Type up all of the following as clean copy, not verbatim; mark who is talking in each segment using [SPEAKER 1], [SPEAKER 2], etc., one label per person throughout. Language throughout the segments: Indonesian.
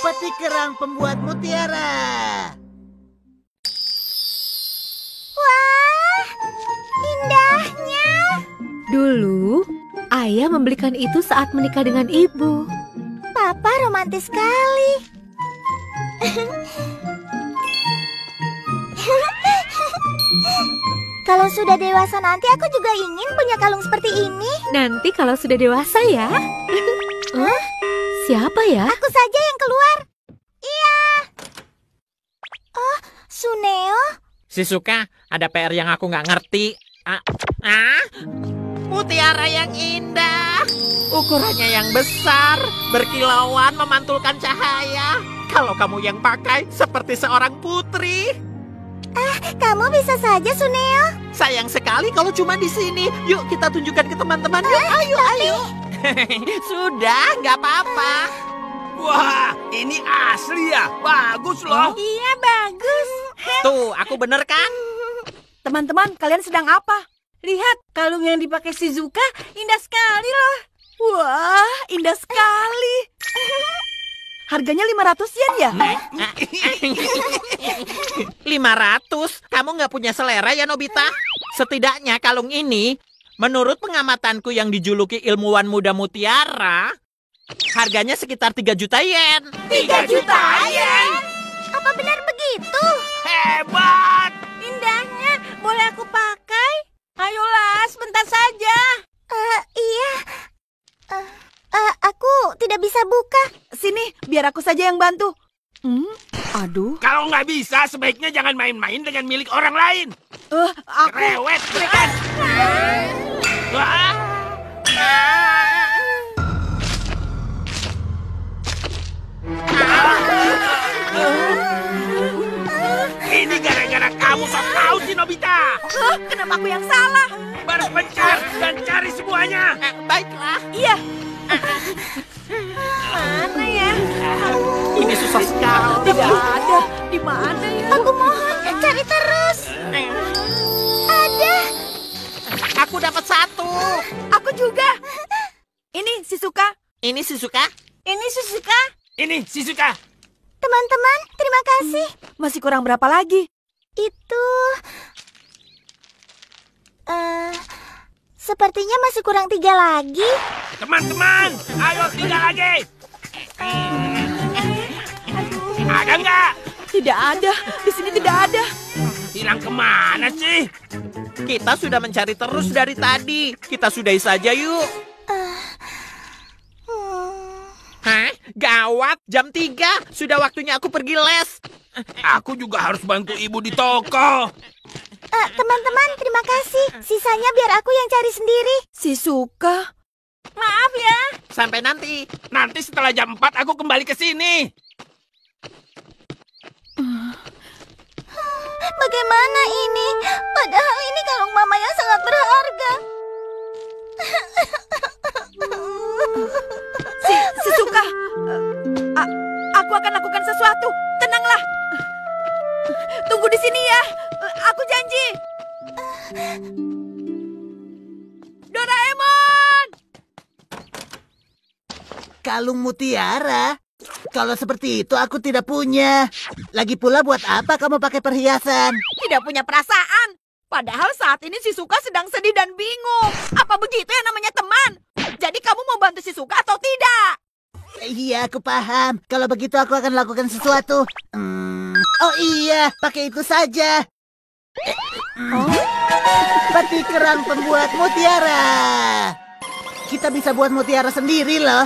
[SPEAKER 1] Peti kerang pembuat mutiara.
[SPEAKER 2] Wah, indahnya.
[SPEAKER 3] Dulu, ayah membelikan itu saat menikah dengan ibu.
[SPEAKER 2] Papa romantis sekali. Kalau sudah dewasa nanti aku juga ingin punya kalung seperti ini.
[SPEAKER 3] Nanti kalau sudah dewasa ya. Hah? Siapa ya?
[SPEAKER 2] Aku saja yang keluar. Iya. Oh, Suneo.
[SPEAKER 4] Shizuka, ada PR yang aku nggak ngerti. Mutiara yang indah. Ukurannya yang besar, berkilauan, memantulkan cahaya. Kalau kamu yang pakai, seperti seorang putri.
[SPEAKER 2] Kamu bisa saja, Suneo.
[SPEAKER 4] Sayang sekali kalau cuma di sini. Yuk kita tunjukkan ke teman-teman. Yuk, ayo. Sudah, nggak apa-apa.
[SPEAKER 5] Wah, ini asli ya? Bagus loh.
[SPEAKER 2] Iya, bagus.
[SPEAKER 4] Tuh, aku bener kan?
[SPEAKER 6] Teman-teman, kalian sedang apa? Lihat, kalung yang dipakai Shizuka indah sekali loh. Wah, indah sekali. Harganya 500 yen ya?
[SPEAKER 4] 500? Kamu nggak punya selera ya, Nobita? Setidaknya kalung ini, menurut pengamatanku yang dijuluki ilmuwan muda mutiara, harganya sekitar 3 juta yen.
[SPEAKER 2] 3 juta yen? Apa benar begitu?
[SPEAKER 5] Hebat!
[SPEAKER 6] Indahnya, boleh aku pakai? Ayolah, sebentar saja.
[SPEAKER 2] Iya. Aku tidak bisa buka.
[SPEAKER 6] Sini, biar aku saja yang bantu. Aduh.
[SPEAKER 5] Kalau nggak bisa, sebaiknya jangan main-main dengan milik orang lain.
[SPEAKER 6] Aku...
[SPEAKER 5] Rewet, kan? Wah. Ini gara-gara kamu sok tahu sih, Nobita.
[SPEAKER 6] Kenapa aku yang salah?
[SPEAKER 5] Berpencar dan cari semuanya.
[SPEAKER 4] Baiklah.
[SPEAKER 6] Iya. Mana ya?
[SPEAKER 4] Ini susah sekali.
[SPEAKER 6] Tidak ada. Di mana ya?
[SPEAKER 2] Aku mohon, cari terus. Ada.
[SPEAKER 4] Aku dapat 1.
[SPEAKER 6] Aku juga. Ini Shizuka.
[SPEAKER 4] Ini Shizuka.
[SPEAKER 6] Ini Shizuka.
[SPEAKER 5] Ini Shizuka.
[SPEAKER 2] Teman-teman, terima kasih.
[SPEAKER 6] Masih kurang berapa lagi?
[SPEAKER 2] Itu... sepertinya masih kurang 3 lagi.
[SPEAKER 5] Teman-teman, ayo 3 lagi. Ada nggak?
[SPEAKER 6] Tidak ada. Di sini tidak ada.
[SPEAKER 5] Hilang kemana sih?
[SPEAKER 4] Kita sudah mencari terus dari tadi. Kita sudahi saja yuk. Hah? Gawat, jam 3. Sudah waktunya aku pergi les.
[SPEAKER 5] Aku juga harus bantu ibu di toko.
[SPEAKER 2] Teman-teman, terima kasih. Sisanya biar aku yang cari sendiri.
[SPEAKER 6] Shizuka. Maaf ya.
[SPEAKER 4] Sampai nanti.
[SPEAKER 5] Nanti setelah jam 4 aku kembali ke sini.
[SPEAKER 2] Bagaimana ini? Padahal ini kalung mama yang sangat berharga.
[SPEAKER 6] Shizuka. Aku akan lakukan sesuatu. Tenanglah. Tunggu di sini ya. Aku janji. Doraemon!
[SPEAKER 1] Kalung mutiara? Kalau seperti itu aku tidak punya. Lagi pula buat apa kamu pakai perhiasan?
[SPEAKER 6] Tidak punya perasaan. Padahal saat ini Shizuka sedang sedih dan bingung. Apa begitu yang namanya teman? Jadi kamu mau bantu Shizuka atau tidak?
[SPEAKER 1] Iya, aku paham. Kalau begitu aku akan lakukan sesuatu. Oh iya, pakai itu saja. Peti kerang pembuat mutiara. Kita bisa buat mutiara sendiri loh.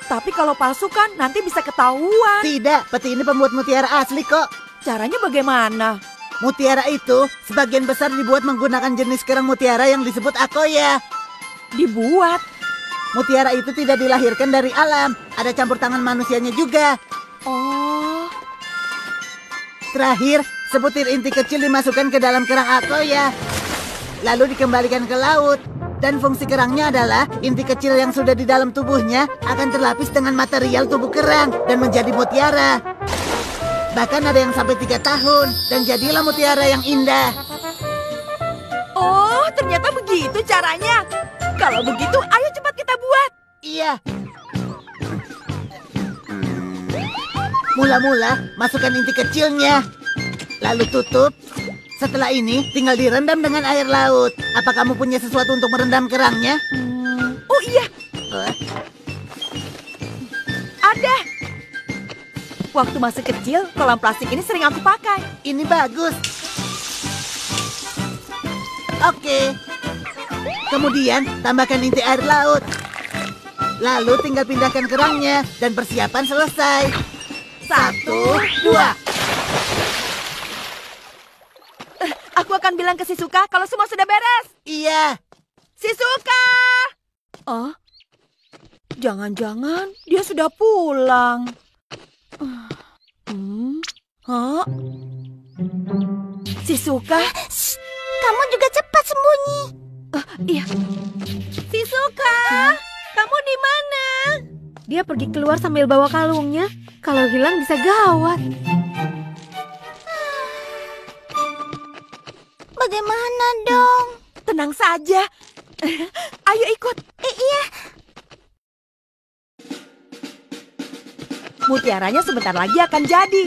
[SPEAKER 6] Tapi kalau palsu kan nanti bisa ketahuan.
[SPEAKER 1] Tidak, peti ini pembuat mutiara asli kok.
[SPEAKER 6] Caranya bagaimana?
[SPEAKER 1] Mutiara itu sebagian besar dibuat menggunakan jenis kerang mutiara yang disebut akoya.
[SPEAKER 6] Dibuat?
[SPEAKER 1] Mutiara itu tidak dilahirkan dari alam. Ada campur tangan manusianya juga.
[SPEAKER 6] Oh.
[SPEAKER 1] Terakhir, sebutir inti kecil dimasukkan ke dalam kerang akoya. Lalu dikembalikan ke laut. Dan fungsi kerangnya adalah inti kecil yang sudah di dalam tubuhnya akan terlapis dengan material tubuh kerang dan menjadi mutiara. Bahkan ada yang sampai 3 tahun dan jadilah mutiara yang indah.
[SPEAKER 6] Oh, ternyata begitu caranya. Kalau begitu, ayo cepat kita buat.
[SPEAKER 1] Iya. Mula-mula, masukkan inti kecilnya. Lalu tutup. Setelah ini, tinggal direndam dengan air laut. Apa kamu punya sesuatu untuk merendam kerangnya?
[SPEAKER 6] Oh iya,
[SPEAKER 1] Eh,
[SPEAKER 6] ada. Waktu masih kecil, kolam plastik ini sering aku pakai.
[SPEAKER 1] Ini bagus. Oke. Kemudian, tambahkan inti air laut. Lalu tinggal pindahkan kerangnya dan persiapan selesai. 1, 2.
[SPEAKER 6] Aku akan bilang ke Shizuka kalau semua sudah beres.
[SPEAKER 1] Iya.
[SPEAKER 6] Shizuka! Oh, jangan-jangan dia sudah pulang. Hah? Shizuka?
[SPEAKER 2] Kamu juga cepat sembunyi.
[SPEAKER 6] Iya. Shizuka, kamu di mana?
[SPEAKER 3] Dia pergi keluar sambil bawa kalungnya. Kalau hilang bisa gawat.
[SPEAKER 2] Bagaimana dong?
[SPEAKER 6] Tenang saja. Ayo ikut.
[SPEAKER 2] Iya.
[SPEAKER 6] Mutiaranya sebentar lagi akan jadi.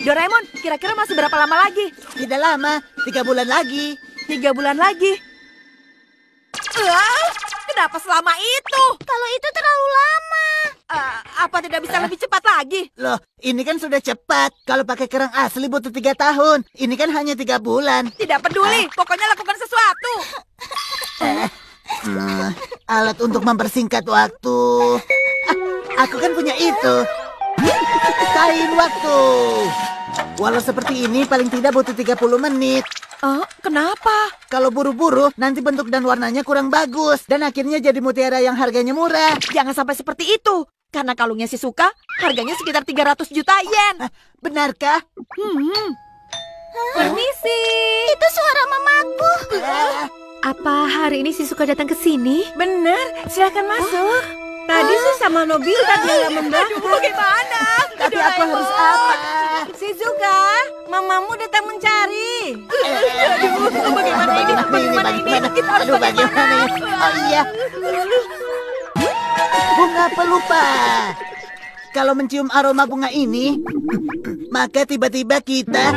[SPEAKER 6] Doraemon, kira-kira masih berapa lama lagi?
[SPEAKER 1] Tidak lama, 3 bulan lagi.
[SPEAKER 6] 3 bulan lagi. Kenapa selama itu?
[SPEAKER 2] Kalau itu terlalu lama.
[SPEAKER 6] Apa tidak bisa lebih cepat lagi?
[SPEAKER 1] Loh, ini kan sudah cepat. Kalau pakai kerang asli butuh 3 tahun. Ini kan hanya 3 bulan.
[SPEAKER 6] Tidak peduli, pokoknya lakukan sesuatu.
[SPEAKER 1] Alat untuk mempersingkat waktu. Aku kan punya itu. Kain waktu. Walau seperti ini paling tidak butuh 30 menit.
[SPEAKER 6] Kenapa?
[SPEAKER 1] Kalau buru-buru, nanti bentuk dan warnanya kurang bagus. Dan akhirnya jadi mutiara yang harganya murah.
[SPEAKER 6] Jangan sampai seperti itu. Karena kalungnya Shizuka, harganya sekitar 300 juta yen.
[SPEAKER 1] Benarkah?
[SPEAKER 3] Permisi.
[SPEAKER 2] Itu suara mamaku.
[SPEAKER 3] Apa hari ini Shizuka datang ke sini?
[SPEAKER 6] Benar, silakan masuk. Tadi sih sama Nobita dia nggak membahas. Bagaimana?
[SPEAKER 1] Tapi aku harus apa?
[SPEAKER 6] Shizuka, mamamu datang mencari. Bagaimana ini?
[SPEAKER 1] Bagaimana ini? Aduh, bagaimana ini? Oh iya. Bunga pelupa. Kalau mencium aroma bunga ini, maka tiba-tiba kita...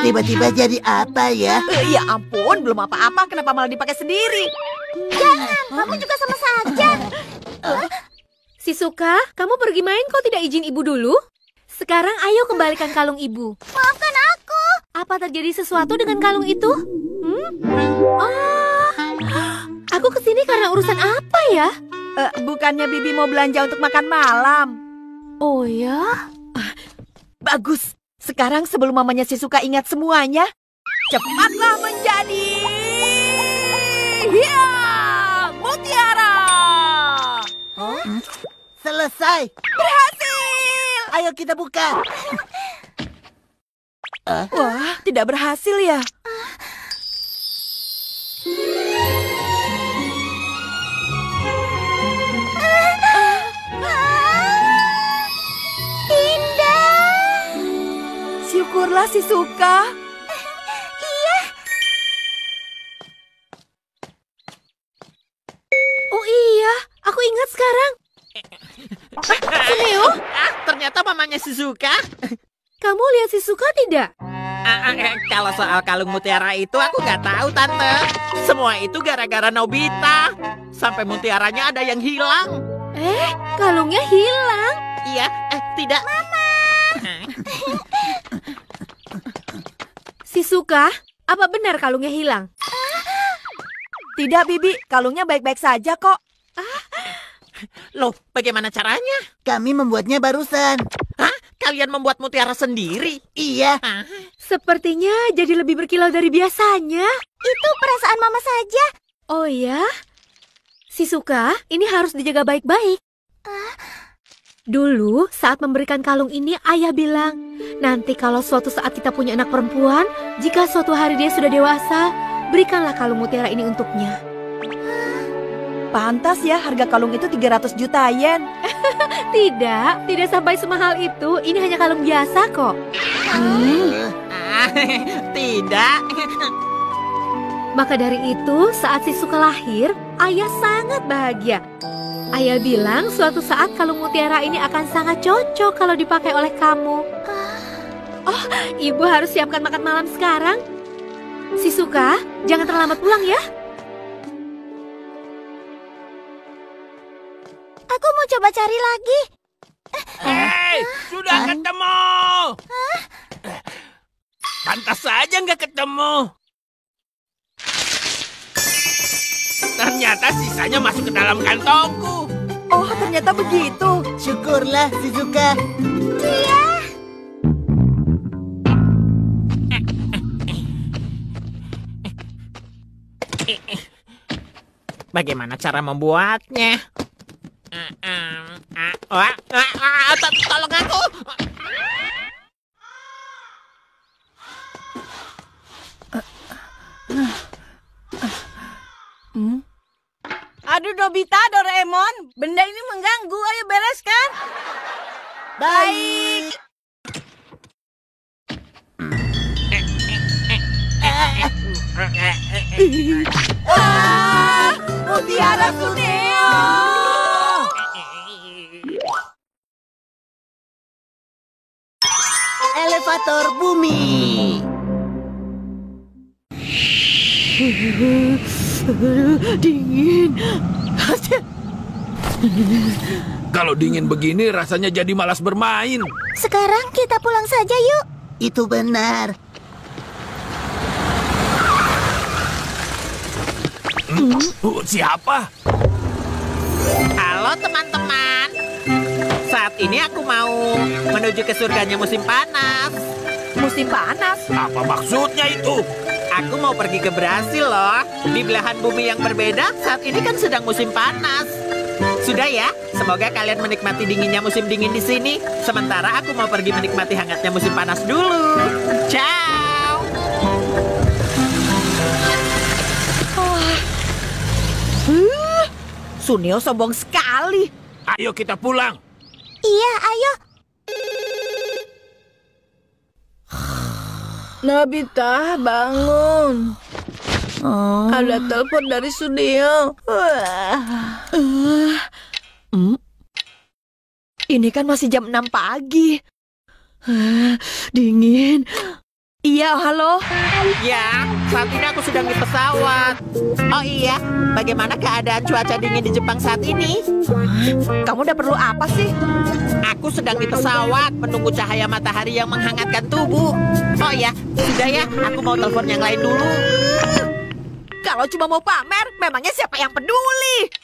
[SPEAKER 1] tiba-tiba jadi apa ya?
[SPEAKER 6] Ya ampun, belum apa-apa. Kenapa malah dipakai sendiri?
[SPEAKER 2] Kamu juga sama saja.
[SPEAKER 3] Shizuka, kamu pergi main kok tidak izin ibu dulu? Sekarang ayo kembalikan kalung ibu.
[SPEAKER 2] Maafkan aku.
[SPEAKER 3] Apa terjadi sesuatu dengan kalung itu? Aku kesini karena urusan apa ya?
[SPEAKER 6] Bukannya Bibi mau belanja untuk makan malam?
[SPEAKER 3] Oh ya?
[SPEAKER 6] Bagus. Sekarang sebelum mamanya Shizuka ingat semuanya, cepatlah menjadi... Ya, mutiara!
[SPEAKER 1] Selesai.
[SPEAKER 6] Berhasil!
[SPEAKER 1] Ayo kita buka.
[SPEAKER 6] Wah, tidak berhasil ya?
[SPEAKER 2] Indah.
[SPEAKER 6] Syukurlah Shizuka.
[SPEAKER 2] Iya.
[SPEAKER 3] Oh iya, aku ingat sekarang. Suneo,
[SPEAKER 4] Ternyata mamanya Shizuka.
[SPEAKER 3] kamu lihat Shizuka tidak?
[SPEAKER 4] Kalau soal kalung mutiara itu aku nggak tahu, Tante. Semua itu gara-gara Nobita. Sampai mutiaranya ada yang hilang.
[SPEAKER 3] Kalungnya hilang.
[SPEAKER 4] Iya, tidak.
[SPEAKER 3] Shizuka, apa benar kalungnya hilang?
[SPEAKER 6] Tidak, Bibi. Kalungnya baik-baik saja kok.
[SPEAKER 4] Loh, bagaimana caranya?
[SPEAKER 1] Kami membuatnya barusan.
[SPEAKER 4] Hah? Kalian membuat mutiara sendiri?
[SPEAKER 1] Iya.
[SPEAKER 3] Sepertinya jadi lebih berkilau dari biasanya.
[SPEAKER 2] Itu perasaan mama saja.
[SPEAKER 3] Oh ya? Shizuka, ini harus dijaga baik-baik. Dulu, saat memberikan kalung ini, ayah bilang, nanti kalau suatu saat kita punya anak perempuan, jika suatu hari dia sudah dewasa, berikanlah kalung mutiara ini untuknya.
[SPEAKER 6] Pantas ya harga kalung itu 300 juta yen.
[SPEAKER 3] Tidak sampai semahal itu. Ini hanya kalung biasa kok.
[SPEAKER 4] Tidak.
[SPEAKER 3] Maka dari itu, saat Shizuka lahir, ayah sangat bahagia. Ayah bilang suatu saat kalung mutiara ini akan sangat cocok kalau dipakai oleh kamu. Oh, ibu harus siapkan makan malam sekarang. Shizuka, jangan terlambat pulang ya.
[SPEAKER 2] Aku mau coba cari lagi.
[SPEAKER 5] Hei, sudah ketemu. Pantas saja nggak ketemu. Ternyata sisanya masuk ke dalam kantongku.
[SPEAKER 6] Oh, ternyata begitu.
[SPEAKER 1] Syukurlah, Shizuka.
[SPEAKER 4] Bagaimana cara membuatnya? Tolong aku.
[SPEAKER 6] Aduh, Nobita, Doraemon, benda ini mengganggu. Ayo bereskan. Baik. Mutiara Suneo.
[SPEAKER 1] Elevator bumi.
[SPEAKER 3] Dingin.
[SPEAKER 5] Kalau dingin begini rasanya jadi malas bermain.
[SPEAKER 2] Sekarang kita pulang saja yuk.
[SPEAKER 1] Itu benar.
[SPEAKER 5] Siapa?
[SPEAKER 4] Halo teman-teman. Saat ini aku mau menuju ke surganya musim panas.
[SPEAKER 6] Musim panas.
[SPEAKER 5] Apa maksudnya itu?
[SPEAKER 4] Aku mau pergi ke Brasil loh. Di belahan bumi yang berbeda, saat ini kan sedang musim panas. Sudah ya, semoga kalian menikmati dinginnya musim dingin di sini. Sementara aku mau pergi menikmati hangatnya musim panas dulu. Ciao.
[SPEAKER 6] Suneo sombong sekali.
[SPEAKER 5] Ayo kita pulang.
[SPEAKER 2] Iya, ayo.
[SPEAKER 6] Nobita, bangun. Ada telepon dari Suneo. Ini kan masih jam 6 pagi. Dingin. Iya, halo.
[SPEAKER 4] Ya, saat ini aku sedang di pesawat. Oh iya, bagaimana keadaan cuaca dingin di Jepang saat ini?
[SPEAKER 6] Kamu udah perlu apa sih?
[SPEAKER 4] Aku sedang di pesawat menunggu cahaya matahari yang menghangatkan tubuh. Oh iya, sudah ya, aku mau telepon yang lain dulu.
[SPEAKER 6] Kalau cuma mau pamer, memangnya siapa yang peduli?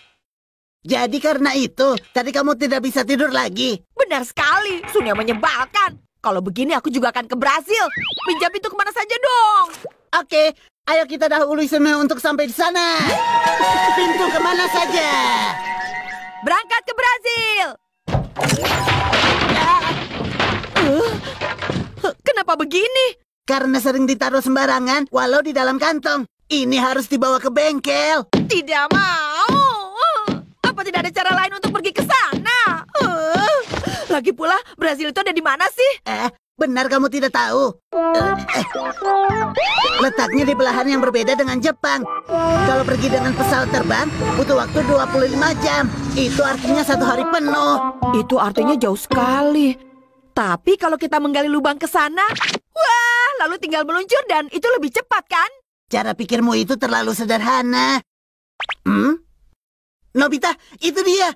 [SPEAKER 1] Jadi karena itu, tadi kamu tidak bisa tidur lagi.
[SPEAKER 6] Benar sekali, Suneo menyebalkan. Kalau begini aku juga akan ke Brasil. Pinjam itu kemana saja dong.
[SPEAKER 1] Oke, ayo kita dahului Suneo untuk sampai di sana. Pintu kemana saja?
[SPEAKER 6] Berangkat ke Brasil. Kenapa begini?
[SPEAKER 1] Karena sering ditaruh sembarangan, walau di dalam kantong. Ini harus dibawa ke bengkel.
[SPEAKER 6] Tidak mau. Apa tidak ada cara lain untuk pergi ke sana? Lagi pula, Brasil itu ada di mana sih?
[SPEAKER 1] Benar kamu tidak tahu. Letaknya di belahan yang berbeda dengan Jepang. Kalau pergi dengan pesawat terbang, butuh waktu 25 jam. Itu artinya 1 hari penuh.
[SPEAKER 6] Itu artinya jauh sekali. Tapi kalau kita menggali lubang ke sana, wah, lalu tinggal meluncur dan itu lebih cepat kan?
[SPEAKER 1] Cara pikirmu itu terlalu sederhana. Nobita, itu dia.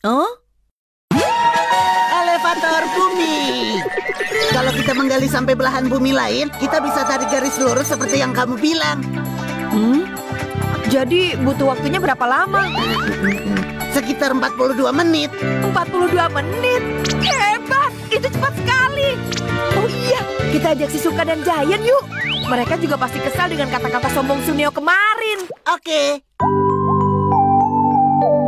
[SPEAKER 6] Oh?
[SPEAKER 1] Elevator bumi. Kalau kita menggali sampai belahan bumi lain, kita bisa tarik garis lurus seperti yang kamu bilang.
[SPEAKER 6] Jadi butuh waktunya berapa lama?
[SPEAKER 1] Sekitar 42 menit.
[SPEAKER 6] 42 menit? Hebat! Itu cepat sekali. Oh iya, kita ajak Shizuka dan Giant yuk. Mereka juga pasti kesal dengan kata-kata sombong Suneo kemarin.
[SPEAKER 1] Oke.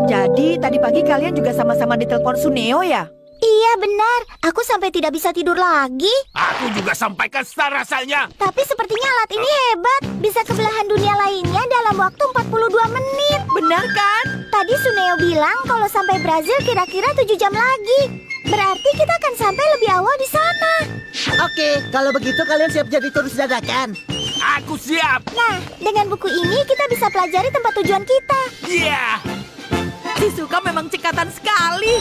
[SPEAKER 6] Jadi tadi pagi kalian juga sama-sama ditelepon Suneo ya?
[SPEAKER 2] Iya, benar. Aku sampai tidak bisa tidur lagi.
[SPEAKER 5] Aku juga sampaikan rasanya.
[SPEAKER 2] Tapi sepertinya alat ini hebat. Bisa ke belahan dunia lainnya dalam waktu 42 menit.
[SPEAKER 6] Benar kan?
[SPEAKER 2] Tadi Suneo bilang kalau sampai Brasil kira-kira 7 jam lagi. Berarti kita akan sampai lebih awal di sana.
[SPEAKER 1] Oke, kalau begitu kalian siap jadi turis dadakan.
[SPEAKER 5] Aku siap.
[SPEAKER 2] Nah, dengan buku ini kita bisa pelajari tempat tujuan kita.
[SPEAKER 5] Iya.
[SPEAKER 6] Shizuka memang cekatan sekali.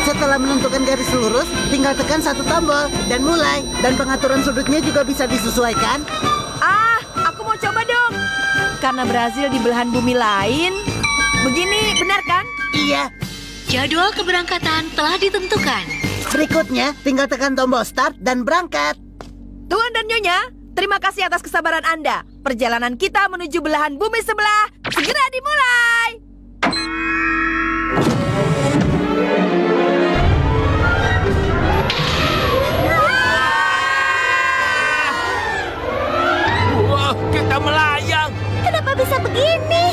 [SPEAKER 1] Setelah menentukan garis lurus, tinggal tekan satu tombol dan mulai. Dan pengaturan sudutnya juga bisa disesuaikan.
[SPEAKER 6] Aku mau coba dong. Karena Brazil di belahan bumi lain. Begini, benar kan?
[SPEAKER 1] Iya.
[SPEAKER 3] Jadwal keberangkatan telah ditentukan.
[SPEAKER 1] Berikutnya, tinggal tekan tombol start dan berangkat.
[SPEAKER 6] Tuan dan Nyonya, terima kasih atas kesabaran Anda. Perjalanan kita menuju belahan bumi sebelah segera dimulai.
[SPEAKER 5] Wah, kita melayang.
[SPEAKER 2] Kenapa bisa begini?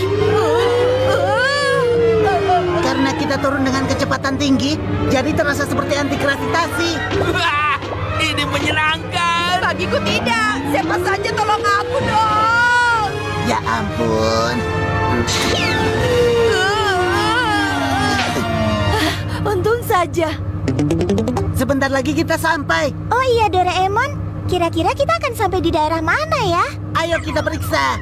[SPEAKER 1] Karena kita turun dengan kecepatan tinggi, jadi terasa seperti anti gravitasi.
[SPEAKER 5] Wah, ini menyenangkan.
[SPEAKER 6] Bagiku tidak. Siapa saja tolong aku dong.
[SPEAKER 1] Ya ampun.
[SPEAKER 6] Untung saja.
[SPEAKER 1] Sebentar lagi kita sampai.
[SPEAKER 2] Oh iya Doraemon, kira-kira kita akan sampai di daerah mana ya?
[SPEAKER 1] Ayo kita periksa.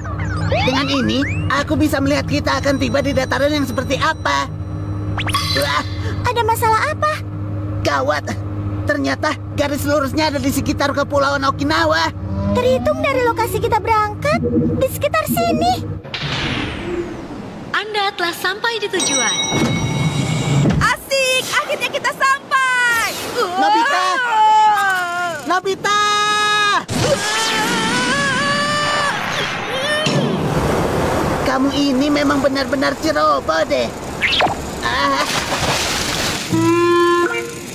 [SPEAKER 1] Dengan ini, aku bisa melihat kita akan tiba di dataran yang seperti apa. Wah,
[SPEAKER 2] Ada masalah apa?
[SPEAKER 1] gawat. Ternyata garis lurusnya ada di sekitar Kepulauan Okinawa.
[SPEAKER 2] Terhitung dari lokasi kita berangkat, di sekitar sini.
[SPEAKER 3] Anda telah sampai di tujuan.
[SPEAKER 6] Asik, akhirnya kita sampai.
[SPEAKER 1] Nobita! Nobita! Kamu ini memang benar-benar ceroboh deh.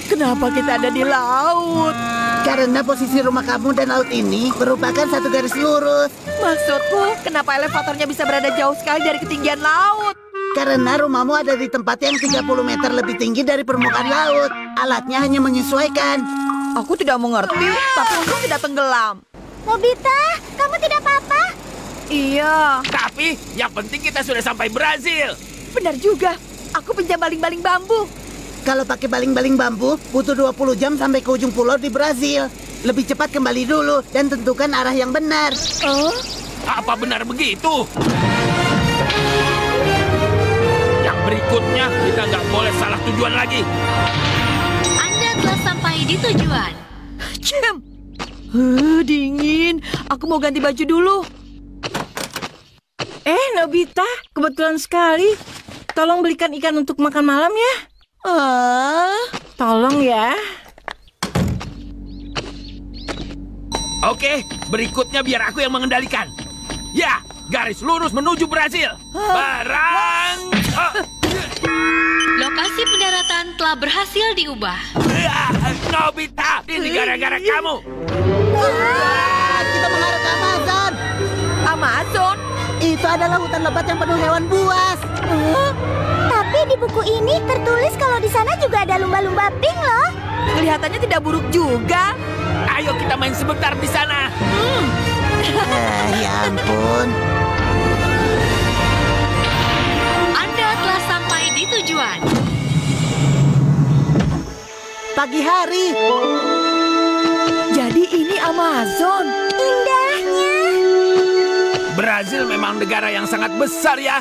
[SPEAKER 6] Kenapa kita ada di laut?
[SPEAKER 1] Karena posisi rumah kamu dan laut ini merupakan satu garis lurus.
[SPEAKER 6] Maksudku, kenapa elevatornya bisa berada jauh sekali dari ketinggian laut?
[SPEAKER 1] Karena rumahmu ada di tempat yang 30 meter lebih tinggi dari permukaan laut. Alatnya hanya menyesuaikan.
[SPEAKER 6] Aku tidak mengerti, tapi untung tidak tenggelam.
[SPEAKER 2] Nobita, kamu tidak apa-apa?
[SPEAKER 6] Iya,
[SPEAKER 5] Tapi yang penting kita sudah sampai Brazil.
[SPEAKER 6] benar juga. Aku pinjam baling-baling bambu.
[SPEAKER 1] Kalau pakai baling-baling bambu, butuh 20 jam sampai ke ujung pulau di Brazil. Lebih cepat kembali dulu dan tentukan arah yang benar.
[SPEAKER 5] Apa benar begitu? Yang berikutnya kita nggak boleh salah tujuan lagi.
[SPEAKER 3] Anda telah sampai di tujuan.
[SPEAKER 6] Cem. Dingin. Aku mau ganti baju dulu. Nobita, kebetulan sekali. Tolong belikan ikan untuk makan malam ya. Tolong ya.
[SPEAKER 5] Oke, berikutnya biar aku yang mengendalikan. Ya, garis lurus menuju Brazil.
[SPEAKER 3] Lokasi pendaratan telah berhasil diubah.
[SPEAKER 5] Nobita, ini gara-gara kamu.
[SPEAKER 1] Kita mengarah ke Amazon.
[SPEAKER 6] Amazon?
[SPEAKER 1] Itu adalah hutan lebat yang penuh hewan buas.
[SPEAKER 2] Tapi di buku ini tertulis kalau di sana juga ada lumba-lumba pink loh.
[SPEAKER 6] Kelihatannya tidak buruk juga.
[SPEAKER 5] Ayo kita main sebentar di sana.
[SPEAKER 1] Ya ampun.
[SPEAKER 3] Anda telah sampai di tujuan.
[SPEAKER 1] Pagi hari.
[SPEAKER 6] Jadi ini Amazon.
[SPEAKER 2] Indahnya.
[SPEAKER 5] Brazil memang negara yang sangat besar ya.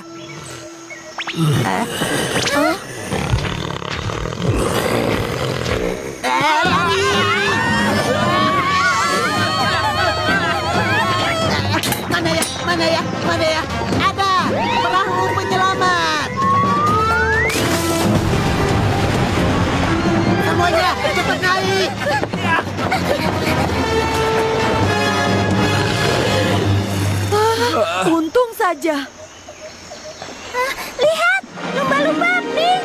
[SPEAKER 1] Mana ya? Ada perahu penyelamat. Semuanya cepat naik.
[SPEAKER 6] Untung saja.
[SPEAKER 2] Lihat, lumba-lumba pink.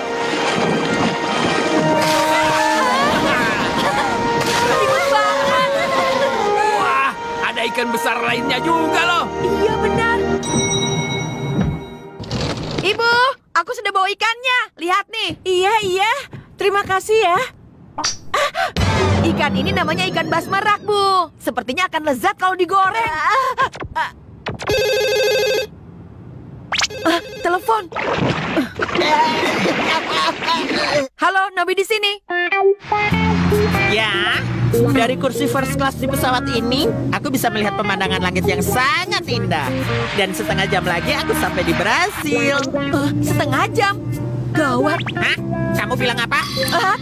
[SPEAKER 5] Wah, ada ikan besar lainnya juga loh.
[SPEAKER 6] Iya benar. Ibu, aku sudah bawa ikannya. Lihat nih. Iya. Terima kasih ya. Ikan ini namanya ikan basmerak, Bu. Sepertinya akan lezat kalau digoreng. Telepon. Halo, Nobi di sini.
[SPEAKER 4] Ya, dari kursi first class di pesawat ini, aku bisa melihat pemandangan langit yang sangat indah. Dan setengah jam lagi aku sampai di Brasil.
[SPEAKER 6] Setengah jam. Gawat.
[SPEAKER 4] Hah? Kamu bilang apa?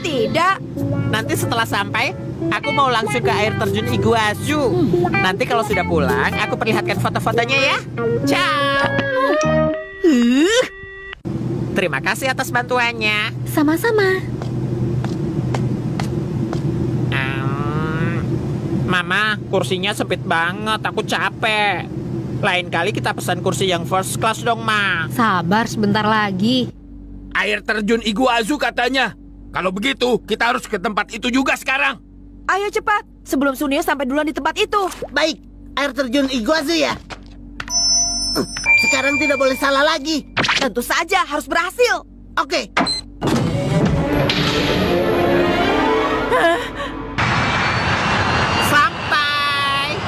[SPEAKER 6] Tidak.
[SPEAKER 4] Nanti setelah sampai, aku mau langsung ke air terjun Iguazu. Nanti kalau sudah pulang, aku perlihatkan foto-fotonya ya. Ciao. Terima kasih atas bantuannya.
[SPEAKER 3] Sama-sama.
[SPEAKER 4] Mama, kursinya sempit banget. Aku capek. Lain kali kita pesan kursi yang first class dong, Ma.
[SPEAKER 3] Sabar sebentar lagi.
[SPEAKER 5] Air terjun Iguazu katanya. Kalau begitu, kita harus ke tempat itu juga sekarang.
[SPEAKER 6] Ayo cepat, sebelum Sunio sampai duluan di tempat itu.
[SPEAKER 1] Baik, air terjun Iguazu ya. Sekarang tidak boleh salah lagi.
[SPEAKER 6] Tentu saja harus berhasil.
[SPEAKER 1] Oke.
[SPEAKER 4] Sampai.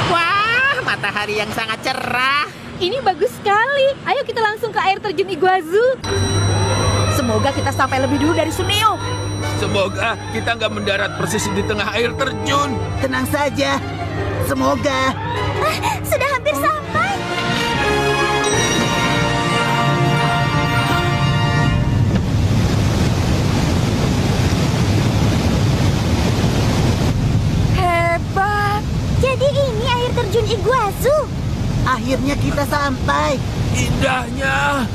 [SPEAKER 4] Wah, matahari yang sangat cerah.
[SPEAKER 3] Ini bagus sekali. Ayo kita langsung ke air terjun Iguazu.
[SPEAKER 6] Semoga kita sampai lebih dulu dari Sunio.
[SPEAKER 5] Semoga kita nggak mendarat persis di tengah air terjun.
[SPEAKER 1] Tenang saja. Semoga.
[SPEAKER 2] Sudah hampir sampai.
[SPEAKER 6] Hebat.
[SPEAKER 2] Jadi ini air terjun Iguazu.
[SPEAKER 1] Akhirnya kita sampai.
[SPEAKER 5] Indahnya.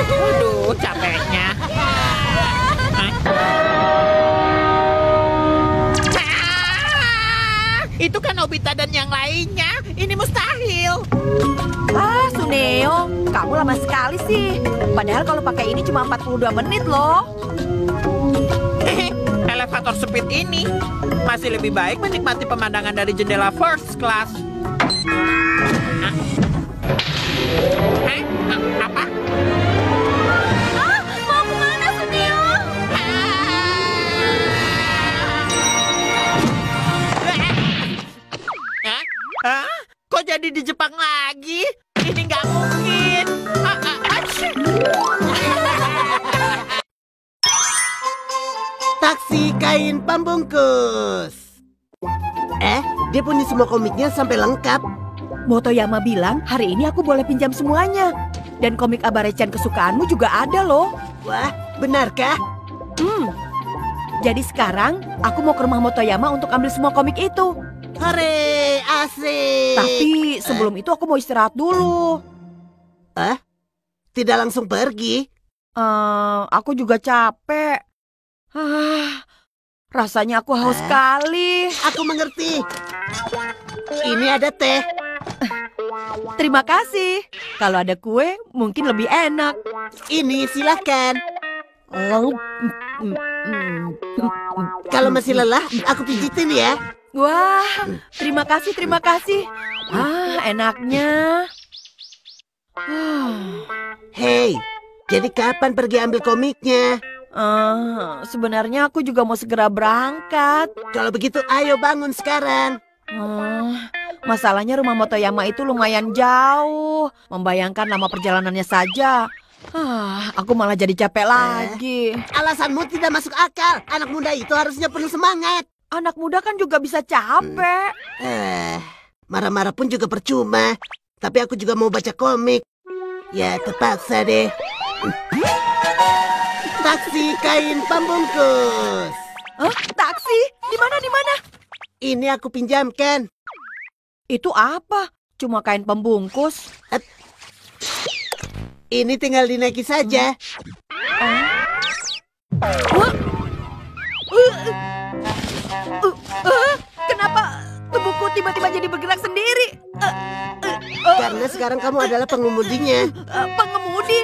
[SPEAKER 4] Aduh, capeknya. Itu kan Nobita dan yang lainnya. Ini mustahil.
[SPEAKER 6] Suneo, kamu lama sekali sih. Padahal kalau pakai ini cuma 42 menit loh.
[SPEAKER 4] Elevator speed ini masih lebih baik menikmati pemandangan dari jendela first class. Apa?
[SPEAKER 2] Mau kemana, Suneo?
[SPEAKER 4] Hah? Kok jadi di Jepang lagi? Ini nggak mungkin.
[SPEAKER 1] Taksi kain pembungkus. Dia punya semua komiknya sampai lengkap.
[SPEAKER 6] Motoyama bilang hari ini aku boleh pinjam semuanya. Dan komik Abare-chan kesukaanmu juga ada loh.
[SPEAKER 1] Wah, benarkah?
[SPEAKER 6] Jadi sekarang aku mau ke rumah Motoyama untuk ambil semua komik itu.
[SPEAKER 1] Hore, asik.
[SPEAKER 6] Tapi sebelum itu aku mau istirahat dulu.
[SPEAKER 1] Tidak langsung pergi?
[SPEAKER 6] Aku juga capek. Rasanya aku haus sekali.
[SPEAKER 1] Aku mengerti. Ini ada teh.
[SPEAKER 6] Terima kasih. Kalau ada kue, mungkin lebih enak.
[SPEAKER 1] Ini silahkan. Kalau masih lelah, aku pijitin ya.
[SPEAKER 6] Wah, terima kasih, terima kasih. Enaknya.
[SPEAKER 1] Hei, jadi kapan pergi ambil komiknya?
[SPEAKER 6] Sebenarnya aku juga mau segera berangkat.
[SPEAKER 1] Kalau begitu, ayo bangun sekarang.
[SPEAKER 6] Masalahnya rumah Motoyama itu lumayan jauh. Membayangkan lama perjalanannya saja. Aku malah jadi capek lagi.
[SPEAKER 1] Alasanmu tidak masuk akal. Anak muda itu harusnya penuh semangat.
[SPEAKER 6] Anak muda kan juga bisa capek.
[SPEAKER 1] Marah-marah pun juga percuma. Tapi aku juga mau baca komik. Ya, terpaksa deh. Taksi kain pembungkus.
[SPEAKER 6] Taksi? Di mana, di mana?
[SPEAKER 1] Ini aku pinjamkan.
[SPEAKER 6] Itu apa? Cuma kain pembungkus.
[SPEAKER 1] Ini tinggal dinaiki saja.
[SPEAKER 6] Kenapa tubuhku tiba-tiba jadi bergerak sendiri?
[SPEAKER 1] Karena sekarang kamu adalah pengemudinya.
[SPEAKER 6] Pengemudi?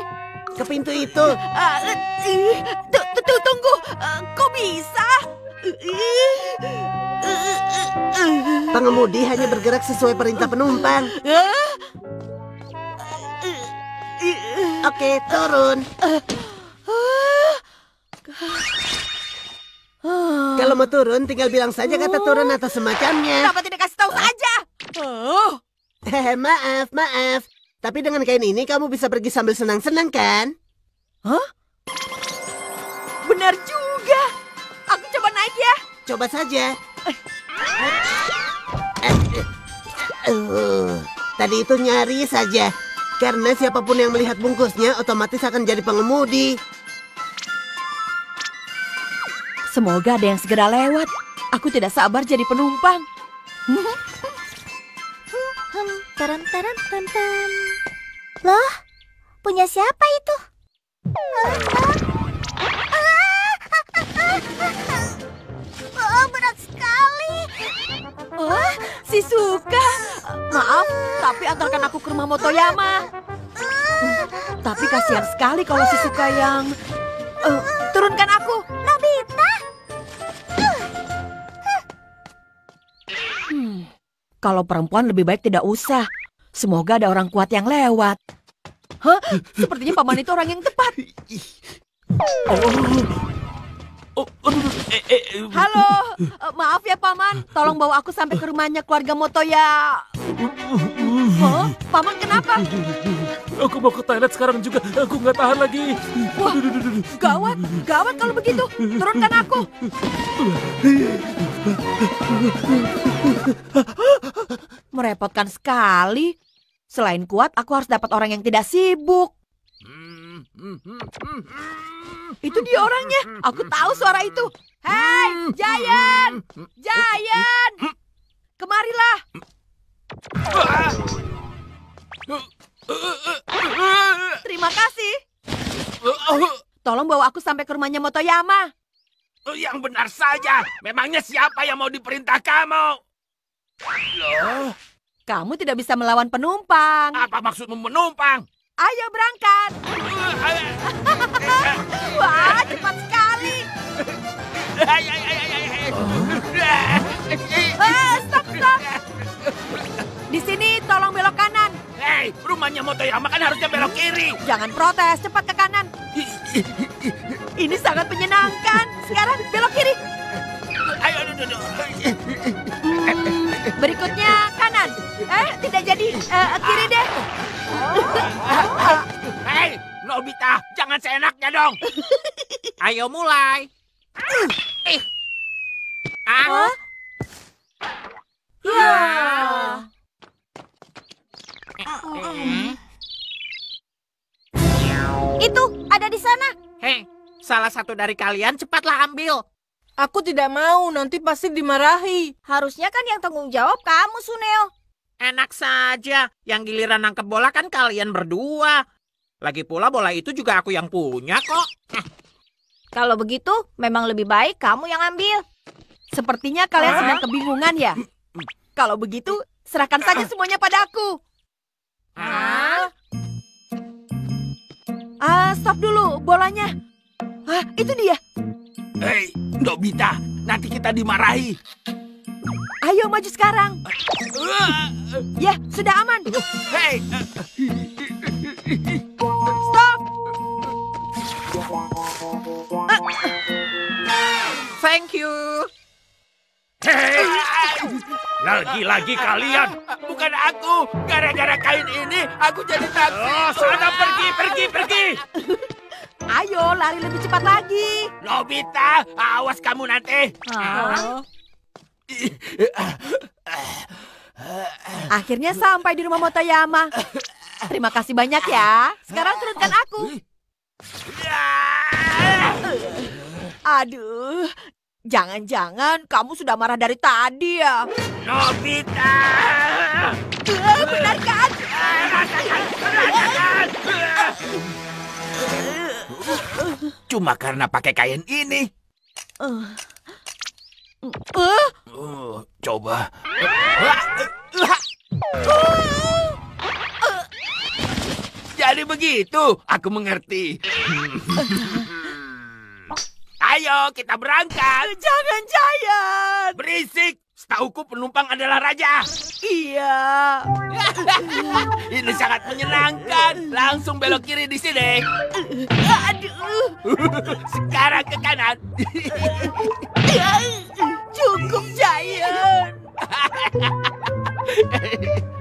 [SPEAKER 1] Ke pintu itu.
[SPEAKER 6] Tunggu, kok bisa?
[SPEAKER 1] Pengemudi hanya bergerak sesuai perintah penumpang. Oke, turun. Kalau mau turun, tinggal bilang saja kata turun atau semacamnya.
[SPEAKER 6] Kenapa tidak kasih tahu saja? Oh,
[SPEAKER 1] Maaf. Tapi dengan kain ini kamu bisa pergi sambil senang-senang kan?
[SPEAKER 6] benar juga. Aku coba naik ya.
[SPEAKER 1] Coba saja. Tadi itu nyaris saja. Karena siapapun yang melihat bungkusnya otomatis akan jadi pengemudi.
[SPEAKER 6] Semoga ada yang segera lewat. Aku tidak sabar jadi penumpang.
[SPEAKER 2] Taram. Loh, punya siapa itu? Oh, berat sekali.
[SPEAKER 6] Oh, Shizuka. Maaf, tapi antarkan aku ke rumah Motoyama. Tapi kasihan sekali kalau Shizuka yang... turunkan aku.
[SPEAKER 2] Nobita.
[SPEAKER 6] Kalau perempuan lebih baik tidak usah. Semoga ada orang kuat yang lewat. Hah? Sepertinya paman itu orang yang tepat. Halo, maaf ya paman. Tolong bawa aku sampai ke rumahnya keluarga Motoya. Hah? Paman kenapa?
[SPEAKER 7] Aku mau ke toilet sekarang juga. Aku nggak tahan lagi.
[SPEAKER 6] Wah, gawat kalau begitu. Turunkan aku. Merepotkan sekali. Selain kuat, aku harus dapat orang yang tidak sibuk. Itu dia orangnya. Aku tahu suara itu. Hei, Giant! Giant! Kemarilah. Terima kasih. Tolong bawa aku sampai ke rumahnya Motoyama.
[SPEAKER 5] Yang benar saja. Memangnya siapa yang mau diperintah kamu? Loh,
[SPEAKER 6] Kamu tidak bisa melawan penumpang.
[SPEAKER 5] apa maksudmu menumpang?
[SPEAKER 6] Ayo berangkat. Wah, cepat sekali. Stop. Di sini tolong belok kanan.
[SPEAKER 5] Hei, rumahnya Motoyama kan harusnya belok kiri.
[SPEAKER 6] Jangan protes, cepat ke kanan. Ini sangat menyenangkan. Sekarang belok kiri.
[SPEAKER 5] Ayo, duduk.
[SPEAKER 6] Berikutnya kanan. Tidak jadi. Kiri deh.
[SPEAKER 5] Hei, Nobita, jangan seenaknya dong.
[SPEAKER 4] Ayo mulai.
[SPEAKER 6] Ya.
[SPEAKER 2] Itu ada di sana.
[SPEAKER 4] Hei, salah satu dari kalian cepatlah ambil.
[SPEAKER 6] Aku tidak mau, nanti pasti dimarahi.
[SPEAKER 2] Harusnya kan yang tanggung jawab kamu, Suneo.
[SPEAKER 4] Enak saja, yang giliran nangkep bola kan kalian berdua. Lagi pula bola itu juga aku yang punya kok.
[SPEAKER 2] Kalau begitu, memang lebih baik kamu yang ambil.
[SPEAKER 6] Sepertinya kalian sedang kebingungan ya? Kalau begitu, serahkan saja semuanya pada aku. Stop dulu bolanya. Itu dia.
[SPEAKER 5] Hei, Nobita, nanti kita dimarahi.
[SPEAKER 6] Ayo maju sekarang. Ya, sudah aman.
[SPEAKER 5] Hei,
[SPEAKER 6] Stop.
[SPEAKER 4] Thank you.
[SPEAKER 5] hei. Lagi-lagi kalian. Bukan aku. Gara-gara kain ini, aku jadi taksi. Oh, sana pergi.
[SPEAKER 6] Ayo, lari lebih cepat lagi.
[SPEAKER 5] Nobita, awas kamu nanti.
[SPEAKER 6] Akhirnya sampai di rumah Motoyama. Terima kasih banyak ya. Sekarang turunkan aku. Aduh, jangan-jangan kamu sudah marah dari tadi ya?
[SPEAKER 5] Nobita.
[SPEAKER 6] Benar kan?
[SPEAKER 5] Cuma karena pakai kain ini. Coba. Jadi begitu, aku mengerti. Ayo, kita berangkat.
[SPEAKER 6] Jangan, Giant.
[SPEAKER 5] Berisik, setauku penumpang adalah raja.
[SPEAKER 6] Iya.
[SPEAKER 5] Ini sangat menyenangkan. Langsung belok kiri di sini.
[SPEAKER 6] Aduh.
[SPEAKER 5] Sekarang ke kanan.
[SPEAKER 6] Cukup, Giant.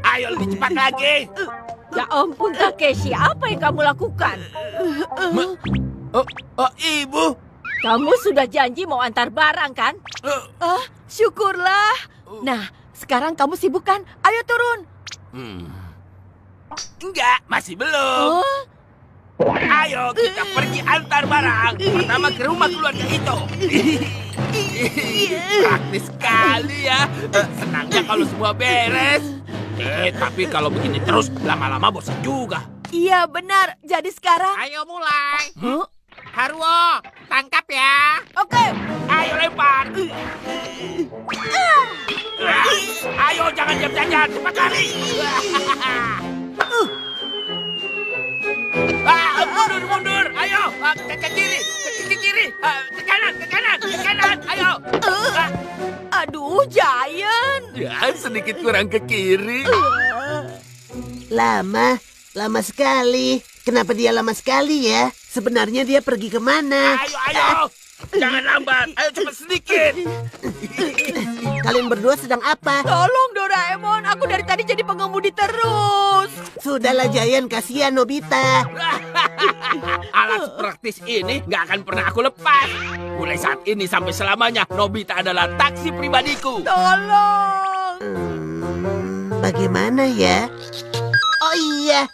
[SPEAKER 5] Ayo lebih cepat lagi.
[SPEAKER 8] Ya ampun Takeshi, apa yang kamu lakukan?
[SPEAKER 5] Ibu.
[SPEAKER 8] Kamu sudah janji mau antar barang kan?
[SPEAKER 6] Syukurlah. Nah, sekarang kamu sibuk kan? Ayo turun.
[SPEAKER 5] Enggak, masih belum. Ayo kita pergi antar barang. Pertama ke rumah keluarga itu. Praktis sekali ya. Senangnya kalau semua beres. Tapi kalau begini terus lama-lama bosan juga.
[SPEAKER 6] Iya benar. Jadi sekarang.
[SPEAKER 4] Ayo mulai. Haruo, tangkap ya.
[SPEAKER 6] Oke.
[SPEAKER 5] Ayo lempar. Ayo jangan diam-diam, cepat lari. Mundur. Ayo, ke kiri, ke kiri, ke kanan, ayo.
[SPEAKER 6] Aduh, Giant.
[SPEAKER 5] Ya, sedikit kurang ke kiri.
[SPEAKER 1] Lama sekali. Kenapa dia lama sekali ya? Sebenarnya dia pergi kemana?
[SPEAKER 5] Ayo. Jangan lambat. Ayo cepat sedikit.
[SPEAKER 1] Kalian berdua sedang apa?
[SPEAKER 6] Tolong Doraemon, aku dari tadi jadi pengemudi terus.
[SPEAKER 1] Sudahlah Giant, kasihan Nobita.
[SPEAKER 5] Alat praktis ini nggak akan pernah aku lepas. Mulai saat ini sampai selamanya, Nobita adalah taksi pribadiku.
[SPEAKER 6] Tolong.
[SPEAKER 1] Bagaimana ya? Oh iya.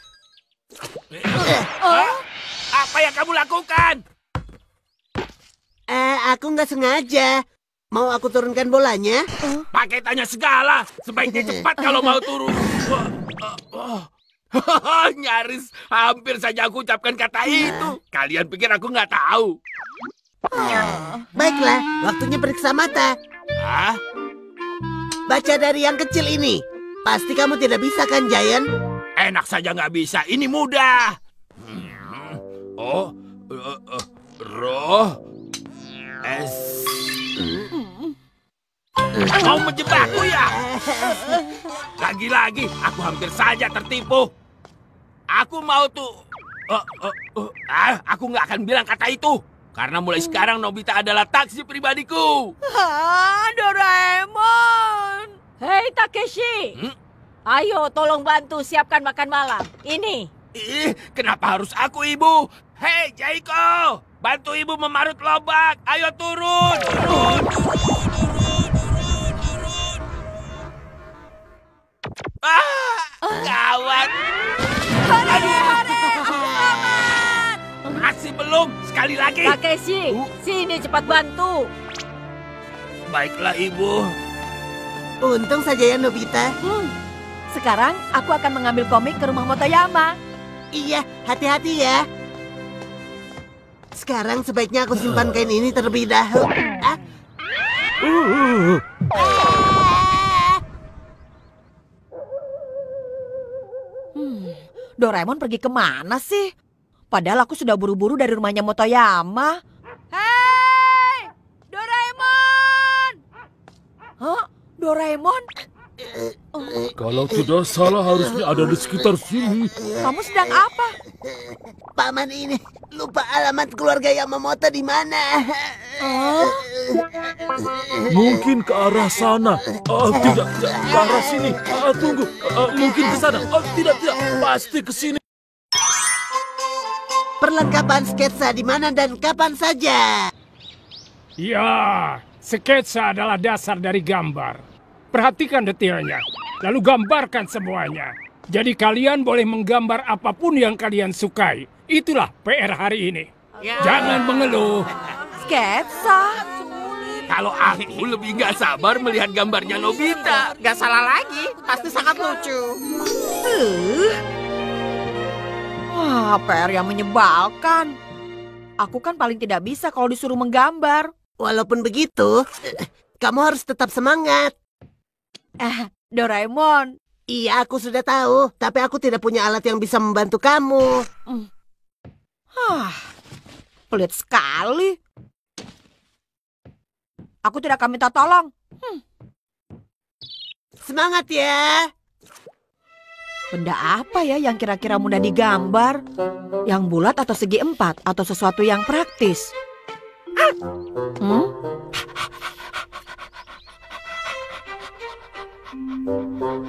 [SPEAKER 5] Apa yang kamu lakukan?
[SPEAKER 1] Aku nggak sengaja. Mau aku turunkan bolanya?
[SPEAKER 5] Pakai tanya segala. Sebaiknya cepat kalau mau turun. Nyaris hampir saja aku ucapkan kata itu. Kalian pikir aku nggak tahu?
[SPEAKER 1] Baiklah, waktunya periksa mata.
[SPEAKER 5] Hah?
[SPEAKER 1] Baca dari yang kecil ini. Pasti kamu tidak bisa kan, Giant?
[SPEAKER 5] Enak saja nggak bisa. Ini mudah. Roh. S. Mau menjebakku ya? Lagi-lagi, aku hampir saja tertipu. Aku mau tuh... aku nggak akan bilang kata itu. Karena mulai sekarang Nobita adalah taksi pribadiku.
[SPEAKER 6] Doraemon.
[SPEAKER 8] Hei Takeshi. Ayo tolong bantu siapkan makan malam. Ini.
[SPEAKER 5] Kenapa harus aku, Ibu? Hei, Jaiko. Bantu Ibu memarut lobak. Ayo turun. Gawat. Masih belum. Sekali lagi.
[SPEAKER 8] Takeshi, sini cepat bantu.
[SPEAKER 5] Baiklah, Ibu.
[SPEAKER 1] Untung saja ya, Nobita.
[SPEAKER 6] Sekarang aku akan mengambil komik ke rumah Motoyama.
[SPEAKER 1] Iya, hati-hati ya. Sekarang sebaiknya aku simpan kain ini terlebih dahulu.
[SPEAKER 6] Doraemon pergi kemana sih? Padahal aku sudah buru-buru dari rumahnya Motoyama. Hei! Doraemon! Hah? Doraemon?
[SPEAKER 7] Kalau tidak salah harusnya ada di sekitar sini.
[SPEAKER 6] Kamu sedang apa?
[SPEAKER 1] Paman ini lupa alamat keluarga Yamamoto di mana.
[SPEAKER 7] Mungkin ke arah sana. Tidak, ke arah sini. Tunggu, mungkin ke sana. Tidak, pasti ke sini.
[SPEAKER 1] Perlengkapan sketsa di mana dan kapan saja?
[SPEAKER 9] Ya, sketsa adalah dasar dari gambar. Perhatikan detailnya, lalu gambarkan semuanya. Jadi kalian boleh menggambar apapun yang kalian sukai. Itulah PR hari ini. Jangan mengeluh.
[SPEAKER 6] Sketsa?
[SPEAKER 5] Kalau aku lebih nggak sabar melihat gambarnya Nobita.
[SPEAKER 4] Gak salah lagi, pasti sangat lucu.
[SPEAKER 6] Wah, PR yang menyebalkan. Aku kan paling tidak bisa kalau disuruh menggambar.
[SPEAKER 1] Walaupun begitu, kamu harus tetap semangat.
[SPEAKER 6] Doraemon.
[SPEAKER 1] Iya, aku sudah tahu. Tapi aku tidak punya alat yang bisa membantu kamu.
[SPEAKER 6] Pelit sekali. Aku tidak akan minta tolong.
[SPEAKER 1] Semangat ya.
[SPEAKER 6] Benda apa ya yang kira-kira mudah digambar? Yang bulat atau segi empat? Atau sesuatu yang praktis?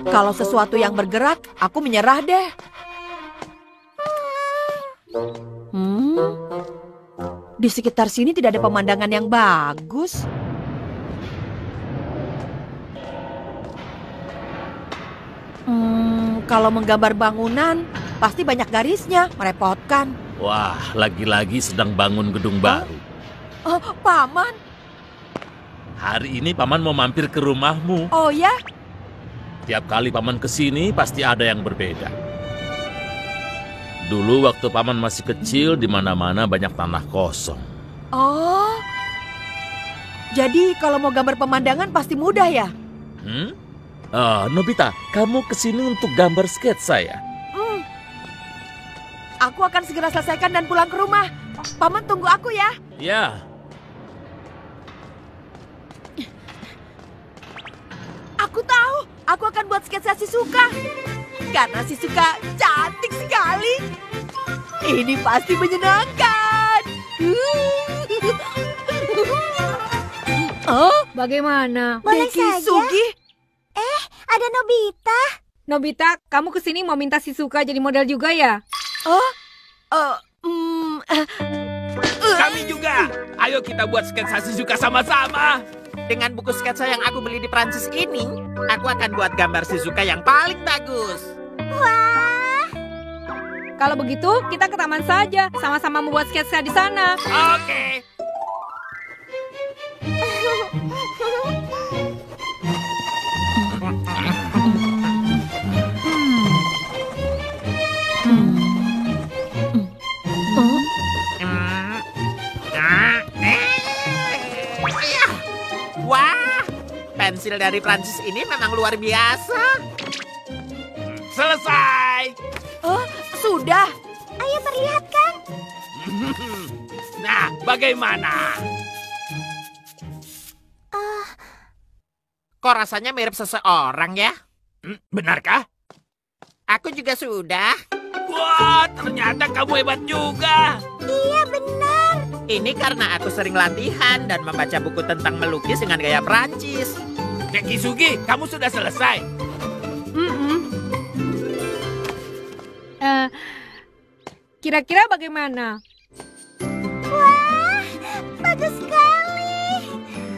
[SPEAKER 6] Kalau sesuatu yang bergerak, aku menyerah deh. Di sekitar sini tidak ada pemandangan yang bagus. Kalau menggambar bangunan, pasti banyak garisnya, merepotkan.
[SPEAKER 7] Wah, lagi-lagi sedang bangun gedung baru.
[SPEAKER 6] Oh, Paman.
[SPEAKER 7] Hari ini Paman mau mampir ke rumahmu.
[SPEAKER 6] Oh ya?
[SPEAKER 7] Tiap kali Paman kesini pasti ada yang berbeda. Dulu waktu Paman masih kecil, di mana-mana banyak tanah kosong.
[SPEAKER 6] Oh, jadi kalau mau gambar pemandangan pasti mudah ya?
[SPEAKER 7] Nobita, kamu kesini untuk gambar sketsa ya?
[SPEAKER 6] Aku akan segera selesaikan dan pulang ke rumah. Paman tunggu aku ya.
[SPEAKER 7] Ya.
[SPEAKER 6] Aku tahu, aku akan buat sketsa Shizuka. Karena Shizuka cantik sekali. Ini pasti menyenangkan.
[SPEAKER 3] Oh, bagaimana?
[SPEAKER 2] Boleh saja.
[SPEAKER 6] Sugi.
[SPEAKER 2] Ada Nobita.
[SPEAKER 3] Nobita, kamu kesini mau minta Shizuka jadi model juga ya?
[SPEAKER 5] Kami juga. Ayo kita buat sketsa Shizuka sama-sama.
[SPEAKER 4] Dengan buku sketsa yang aku beli di Prancis ini, aku akan buat gambar Shizuka yang paling bagus.
[SPEAKER 2] Wah.
[SPEAKER 3] Kalau begitu, kita ke taman saja. Sama-sama membuat sketsa di sana.
[SPEAKER 5] Oke.
[SPEAKER 4] Wah, pensil dari Prancis ini memang luar biasa.
[SPEAKER 5] Selesai.
[SPEAKER 6] Oh, sudah.
[SPEAKER 2] Ayo perlihatkan.
[SPEAKER 5] Nah, bagaimana?
[SPEAKER 4] Kok rasanya mirip seseorang ya?
[SPEAKER 5] Benarkah?
[SPEAKER 4] Aku juga sudah.
[SPEAKER 5] Wah, ternyata kamu hebat juga.
[SPEAKER 2] Iya benar.
[SPEAKER 4] Ini karena aku sering latihan dan membaca buku tentang melukis dengan gaya Prancis.
[SPEAKER 5] Dek Kisugi, kamu sudah selesai.
[SPEAKER 3] Kira-kira bagaimana?
[SPEAKER 2] Wah, bagus sekali.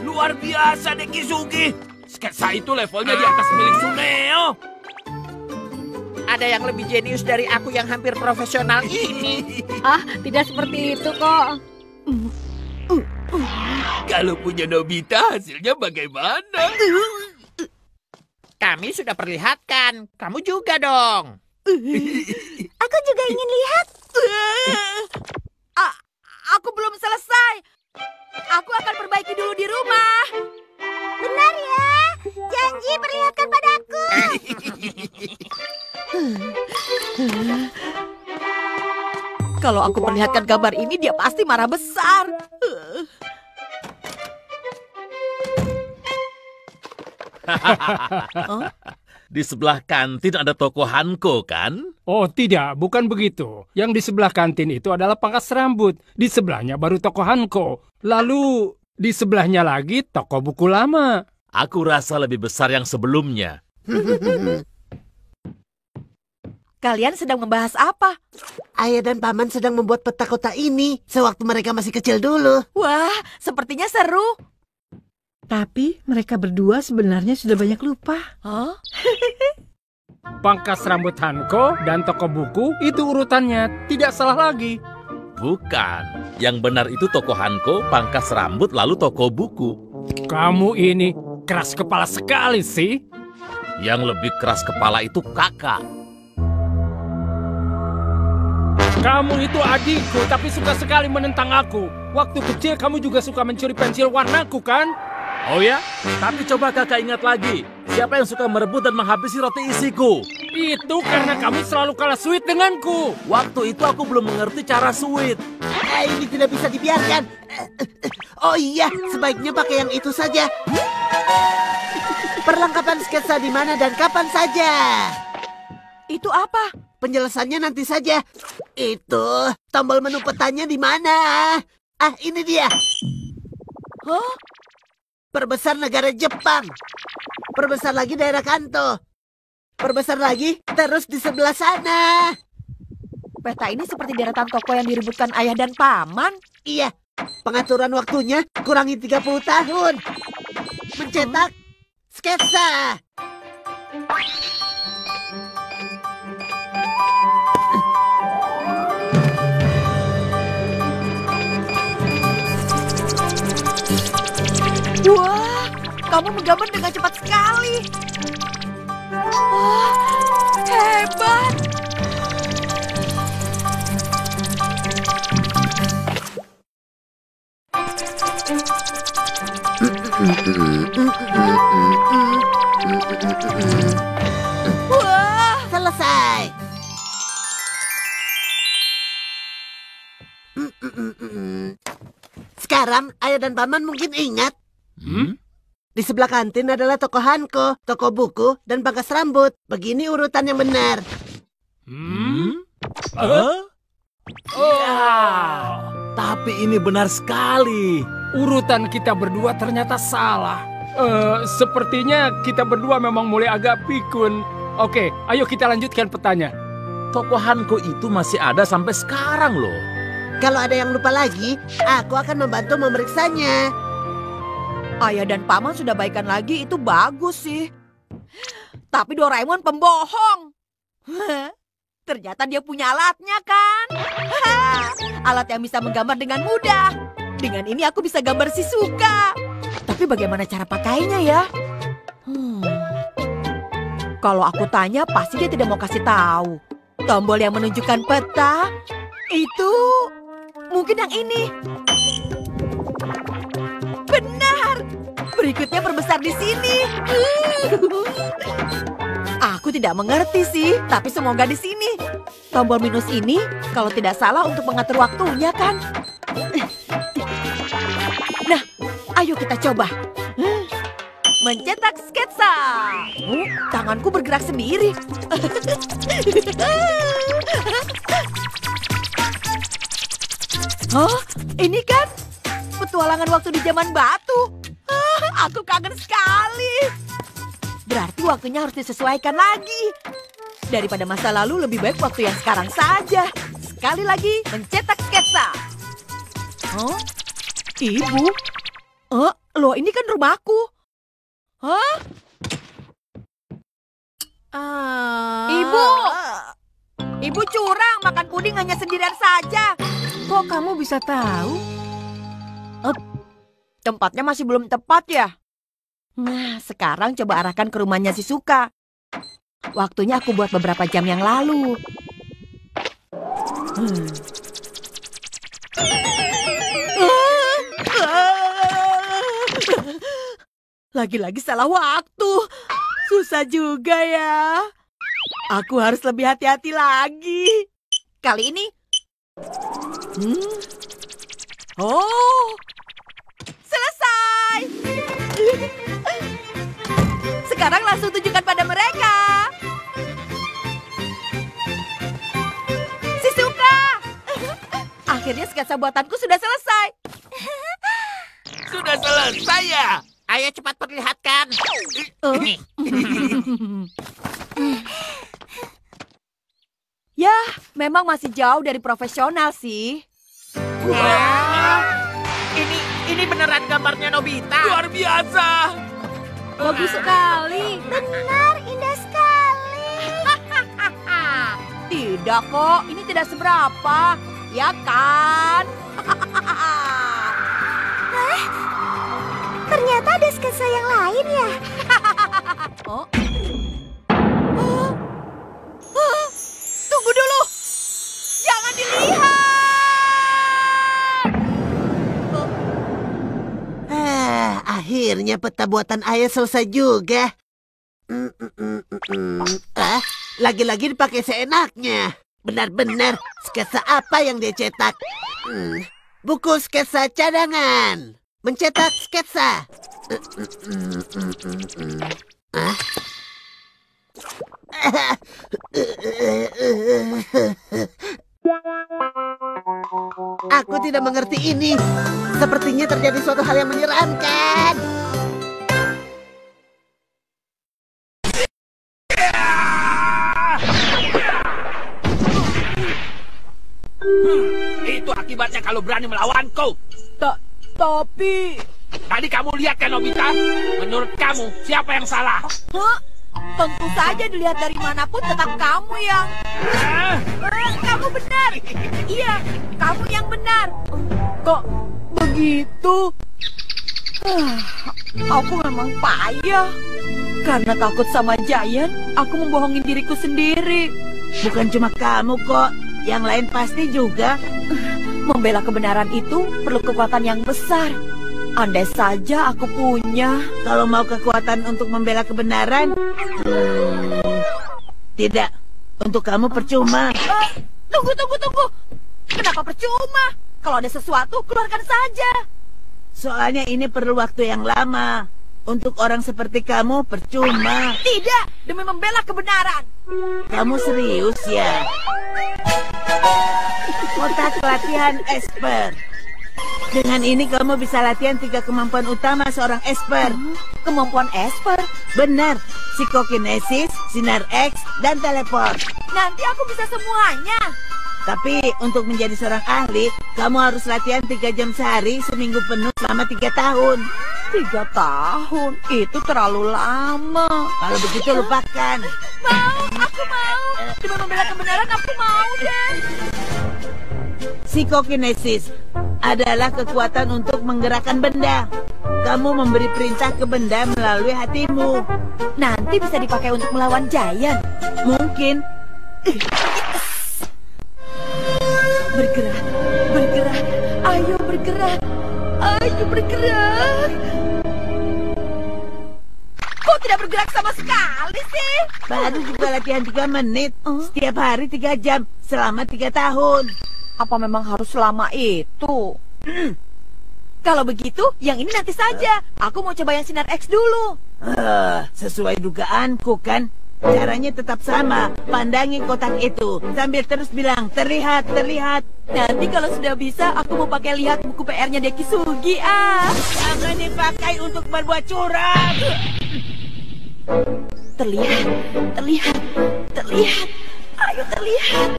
[SPEAKER 5] Luar biasa, Dek Kisugi. Sketsa itu levelnya di atas milik Suneo.
[SPEAKER 4] Ada yang lebih jenius dari aku yang hampir profesional ini.
[SPEAKER 3] Ah, tidak seperti itu kok.
[SPEAKER 5] Kalau punya Nobita, hasilnya bagaimana?
[SPEAKER 4] Kami sudah perlihatkan. Kamu juga dong.
[SPEAKER 2] Aku juga ingin lihat.
[SPEAKER 6] Aku belum selesai. Aku akan perbaiki dulu di rumah.
[SPEAKER 2] Benar ya. Janji perlihatkan padaku.
[SPEAKER 6] Kalau aku perlihatkan gambar ini, dia pasti marah besar.
[SPEAKER 7] Di sebelah kantin ada toko Hanko, kan?
[SPEAKER 9] Oh tidak, bukan begitu. Yang di sebelah kantin itu adalah pangkas rambut. Di sebelahnya baru toko Hanko. Lalu di sebelahnya lagi toko buku lama.
[SPEAKER 7] Aku rasa lebih besar yang sebelumnya.
[SPEAKER 6] Kalian sedang membahas apa?
[SPEAKER 1] Ayah dan Paman sedang membuat peta kota ini sewaktu mereka masih kecil dulu.
[SPEAKER 6] Wah, sepertinya seru.
[SPEAKER 10] Tapi mereka berdua sebenarnya sudah banyak lupa.
[SPEAKER 6] Hah?
[SPEAKER 9] Pangkas rambut Hanko dan toko buku itu urutannya, tidak salah lagi.
[SPEAKER 7] Bukan. Yang benar itu toko Hanko, pangkas rambut, lalu toko buku.
[SPEAKER 9] Kamu ini keras kepala sekali sih.
[SPEAKER 7] Yang lebih keras kepala itu kakak.
[SPEAKER 9] Kamu itu adikku, tapi suka sekali menentang aku. Waktu kecil kamu juga suka mencuri pensil warnaku, kan?
[SPEAKER 7] Oh ya? Tapi coba kakak ingat lagi. Siapa yang suka merebut dan menghabisi roti isiku?
[SPEAKER 9] Itu karena kamu selalu kalah sweet denganku.
[SPEAKER 7] Waktu itu aku belum mengerti cara sweet.
[SPEAKER 1] Ini tidak bisa dibiarkan. Oh iya, sebaiknya pakai yang itu saja. Perlengkapan sketsa di mana dan kapan saja?
[SPEAKER 6] Itu apa?
[SPEAKER 1] Penjelasannya nanti saja. Itu, tombol menu petanya di mana? Ini dia.
[SPEAKER 6] Hah?
[SPEAKER 1] Perbesar negara Jepang. Perbesar lagi daerah Kanto. Perbesar lagi, terus di sebelah sana.
[SPEAKER 6] Peta ini seperti deretan toko yang diributkan ayah dan paman.
[SPEAKER 1] Iya, pengaturan waktunya kurangi 30 tahun. Mencetak sketsa.
[SPEAKER 6] Wah, kamu menggambar dengan cepat sekali. Wah, hebat. Wah,
[SPEAKER 1] Selesai. Sekarang ayah dan paman mungkin ingat. Di sebelah kantin adalah toko Hanko, toko buku, dan pangkas rambut. Begini urutan yang benar.
[SPEAKER 7] Tapi ini benar sekali.
[SPEAKER 9] Urutan kita berdua ternyata salah. Sepertinya kita berdua memang mulai agak pikun. Oke, ayo kita lanjutkan petanya.
[SPEAKER 7] Toko Hanko itu masih ada sampai sekarang loh.
[SPEAKER 1] Kalau ada yang lupa lagi, aku akan membantu memeriksanya.
[SPEAKER 6] ayah dan paman sudah baikan lagi, itu bagus sih. Tapi Doraemon pembohong. Ternyata dia punya alatnya kan. Alat yang bisa menggambar dengan mudah. Dengan ini aku bisa gambar Shizuka. Tapi bagaimana cara pakainya ya? Kalau aku tanya pasti dia tidak mau kasih tahu. Tombol yang menunjukkan peta itu mungkin yang ini. Benar. Berikutnya perbesar di sini. Aku tidak mengerti sih, tapi semoga di sini. Tombol minus ini kalau tidak salah untuk mengatur waktunya kan? Nah, ayo kita coba. Mencetak sketsa. Tanganku bergerak sendiri. Hah? Ini kan petualangan waktu di zaman batu. Aku kangen sekali. Berarti waktunya harus disesuaikan lagi. Daripada masa lalu lebih baik waktu yang sekarang saja. Sekali lagi mencetak sketsa. Hah? Ibu? Loh ini kan rumahku. Hah? Ibu! Ibu curang, makan puding hanya sendirian saja.
[SPEAKER 10] Kok kamu bisa tahu?
[SPEAKER 6] Tempatnya masih belum tepat ya? Nah, sekarang coba arahkan ke rumahnya Shizuka. Waktunya aku buat beberapa jam yang lalu. Lagi-lagi salah waktu. Susah juga ya. Aku harus lebih hati-hati lagi. Kali ini. Oh. Selesai. Sekarang langsung tunjukkan pada mereka. Shizuka. Akhirnya sketsa buatanku sudah selesai.
[SPEAKER 5] Sudah selesai ya?
[SPEAKER 4] Ayo cepat perlihatkan.
[SPEAKER 6] Ya, memang masih jauh dari profesional sih.
[SPEAKER 4] Ini beneran gambarnya Nobita.
[SPEAKER 5] Luar biasa.
[SPEAKER 3] Bagus sekali.
[SPEAKER 2] Benar, indah sekali.
[SPEAKER 6] Tidak kok, ini tidak seberapa. Ya kan?
[SPEAKER 2] Ternyata ada sketsa yang lain ya.
[SPEAKER 6] Tunggu dulu. Jangan dilihat.
[SPEAKER 1] Akhirnya peta buatan ayah selesai juga. Lagi-lagi dipakai seenaknya. Benar-benar sketsa apa yang dia cetak? Buku sketsa cadangan. Mencetak sketsa. Aku tidak mengerti ini. Sepertinya terjadi suatu hal yang menyeramkan.
[SPEAKER 5] Itu akibatnya kalau berani melawanku.
[SPEAKER 6] Tapi...
[SPEAKER 5] Tadi kamu lihat kan, Nobita? Menurut kamu, siapa yang salah?
[SPEAKER 6] Tentu saja dilihat dari manapun tetap kamu yang... Kamu benar. Iya, kamu yang benar. Kok begitu? Aku memang payah. Karena takut sama Giant, aku membohongin diriku sendiri.
[SPEAKER 1] Bukan cuma kamu kok, yang lain pasti juga.
[SPEAKER 6] Membela kebenaran itu perlu kekuatan yang besar. Andai saja aku punya.
[SPEAKER 1] Kalau mau kekuatan untuk membela kebenaran, tidak. Untuk kamu percuma.
[SPEAKER 6] Tunggu. Kenapa percuma? Kalau ada sesuatu, keluarkan saja.
[SPEAKER 1] Soalnya ini perlu waktu yang lama. Untuk orang seperti kamu, percuma.
[SPEAKER 6] Tidak, demi membela kebenaran.
[SPEAKER 1] Kamu serius ya? Kotak latihan Esper. Dengan ini kamu bisa latihan 3 kemampuan utama seorang Esper.
[SPEAKER 6] Kemampuan Esper?
[SPEAKER 1] Benar, psikokinesis, sinar X, dan teleport.
[SPEAKER 6] Nanti aku bisa semuanya.
[SPEAKER 1] Tapi untuk menjadi seorang ahli, kamu harus latihan 3 jam sehari seminggu penuh selama 3 tahun.
[SPEAKER 6] 3 tahun? Itu terlalu lama.
[SPEAKER 1] Kalau begitu lupakan.
[SPEAKER 6] Aku mau. Demi membela kebenaran aku mau deh.
[SPEAKER 1] Psikokinesis adalah kekuatan untuk menggerakkan benda. Kamu memberi perintah ke benda melalui hatimu.
[SPEAKER 6] Nanti bisa dipakai untuk melawan Giant.
[SPEAKER 1] Mungkin.
[SPEAKER 6] Bergerak. Ayo bergerak. Kok tidak bergerak sama sekali sih?
[SPEAKER 1] Baru juga latihan 3 menit. Setiap hari 3 jam selama 3 tahun.
[SPEAKER 6] Apa memang harus selama itu? Kalau begitu, yang ini nanti saja. Aku mau coba yang sinar X dulu.
[SPEAKER 1] Sesuai dugaanku kan. Caranya tetap sama. Pandangi kotak itu sambil terus bilang, terlihat.
[SPEAKER 6] Nanti kalau sudah bisa, aku mau pakai lihat buku PR-nya Deki Sugi.
[SPEAKER 1] Jangan dipakai untuk berbuat curang.
[SPEAKER 6] Terlihat. Ayo terlihat.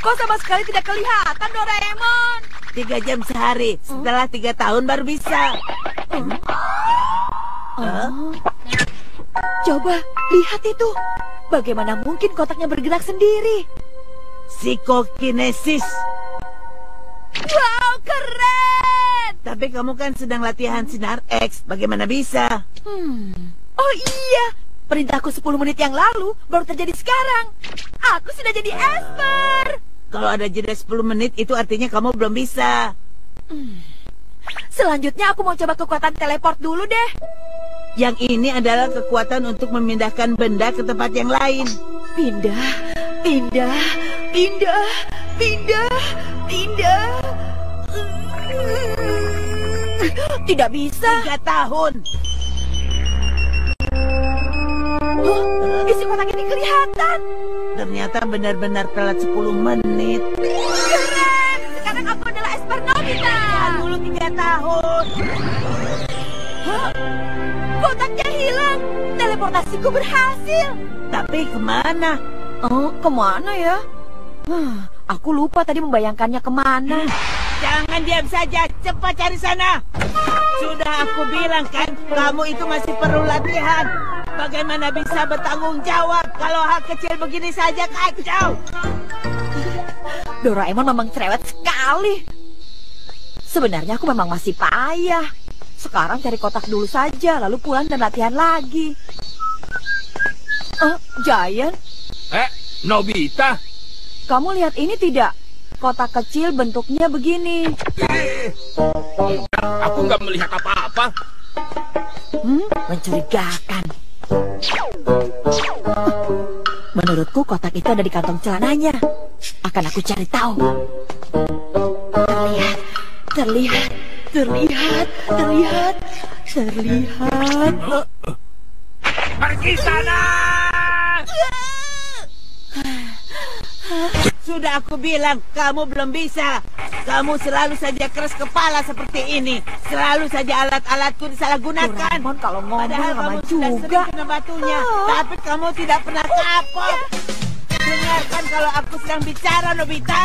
[SPEAKER 6] Kok sama sekali tidak kelihatan, Doraemon?
[SPEAKER 1] 3 jam sehari. Setelah 3 tahun baru bisa.
[SPEAKER 6] Coba, lihat itu. Bagaimana mungkin kotaknya bergerak sendiri?
[SPEAKER 1] Psikokinesis.
[SPEAKER 6] Wow, keren!
[SPEAKER 1] Tapi kamu kan sedang latihan sinar X. Bagaimana bisa?
[SPEAKER 6] Oh iya, perintahku 10 menit yang lalu baru terjadi sekarang. Aku sudah jadi Esper.
[SPEAKER 1] Kalau ada jeda 10 menit, itu artinya kamu belum bisa.
[SPEAKER 6] Selanjutnya aku mau coba kekuatan teleport dulu deh.
[SPEAKER 1] Yang ini adalah kekuatan untuk memindahkan benda ke tempat yang lain.
[SPEAKER 6] Pindah. Tidak bisa.
[SPEAKER 1] 3 tahun.
[SPEAKER 6] Isi kotak ini kelihatan.
[SPEAKER 1] Ternyata benar-benar telat 10 menit.
[SPEAKER 6] Keren! Sekarang aku adalah Esper Nobita.
[SPEAKER 1] Dulu 3 tahun.
[SPEAKER 6] Kotaknya hilang. Teleportasiku berhasil.
[SPEAKER 1] Tapi kemana?
[SPEAKER 6] Kemana ya? Aku lupa tadi membayangkannya kemana.
[SPEAKER 1] Jangan diam saja. Cepat cari sana. Sudah aku bilang kan, kamu itu masih perlu latihan. Bagaimana bisa bertanggung jawab kalau hal kecil begini saja kacau?
[SPEAKER 6] Doraemon memang cerewet sekali. Sebenarnya aku memang masih payah. Sekarang cari kotak dulu saja, lalu pulang dan latihan lagi. Giant?
[SPEAKER 5] Nobita?
[SPEAKER 6] Kamu lihat ini tidak? Kotak kecil bentuknya begini.
[SPEAKER 5] Aku nggak melihat apa-apa.
[SPEAKER 6] Mencurigakan. Menurutku kotak itu ada di kantong celananya. Akan aku cari tahu. Terlihat.
[SPEAKER 5] Pergi sana!
[SPEAKER 1] Sudah aku bilang, kamu belum bisa. Kamu selalu saja keras kepala seperti ini. Selalu saja alat-alatku disalahgunakan.
[SPEAKER 6] Doraemon kalau ngomong
[SPEAKER 1] padahal
[SPEAKER 6] sama
[SPEAKER 1] kamu sudah
[SPEAKER 6] juga.
[SPEAKER 1] sering kena batunya. Tapi kamu tidak pernah kapok. Dengar
[SPEAKER 11] dengarkan kalau aku sedang bicara, Nobita.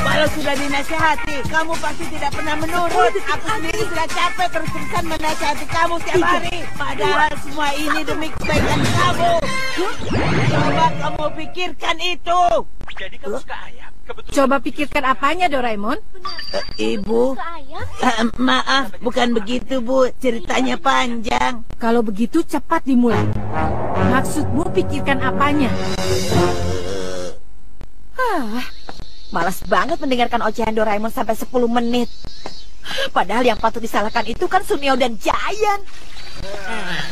[SPEAKER 11] Walau sudah dinasihati, kamu pasti tidak pernah menurut. Aku sendiri sudah capek terus-terusan menasihati kamu setiap hari. Padahal semua ini demi kebaikan kamu. Coba kamu pikirkan itu.
[SPEAKER 5] Jadi kamu suka ayam?
[SPEAKER 6] Coba pikirkan apanya, Doraemon?
[SPEAKER 11] Ibu, maaf, bukan begitu, Bu. Ceritanya panjang.
[SPEAKER 6] Kalau begitu cepat dimulai. Maksudmu pikirkan apanya?
[SPEAKER 8] Malas banget mendengarkan ocehan Doraemon sampai 10 menit. Padahal yang patut disalahkan itu kan Suneo dan Giant.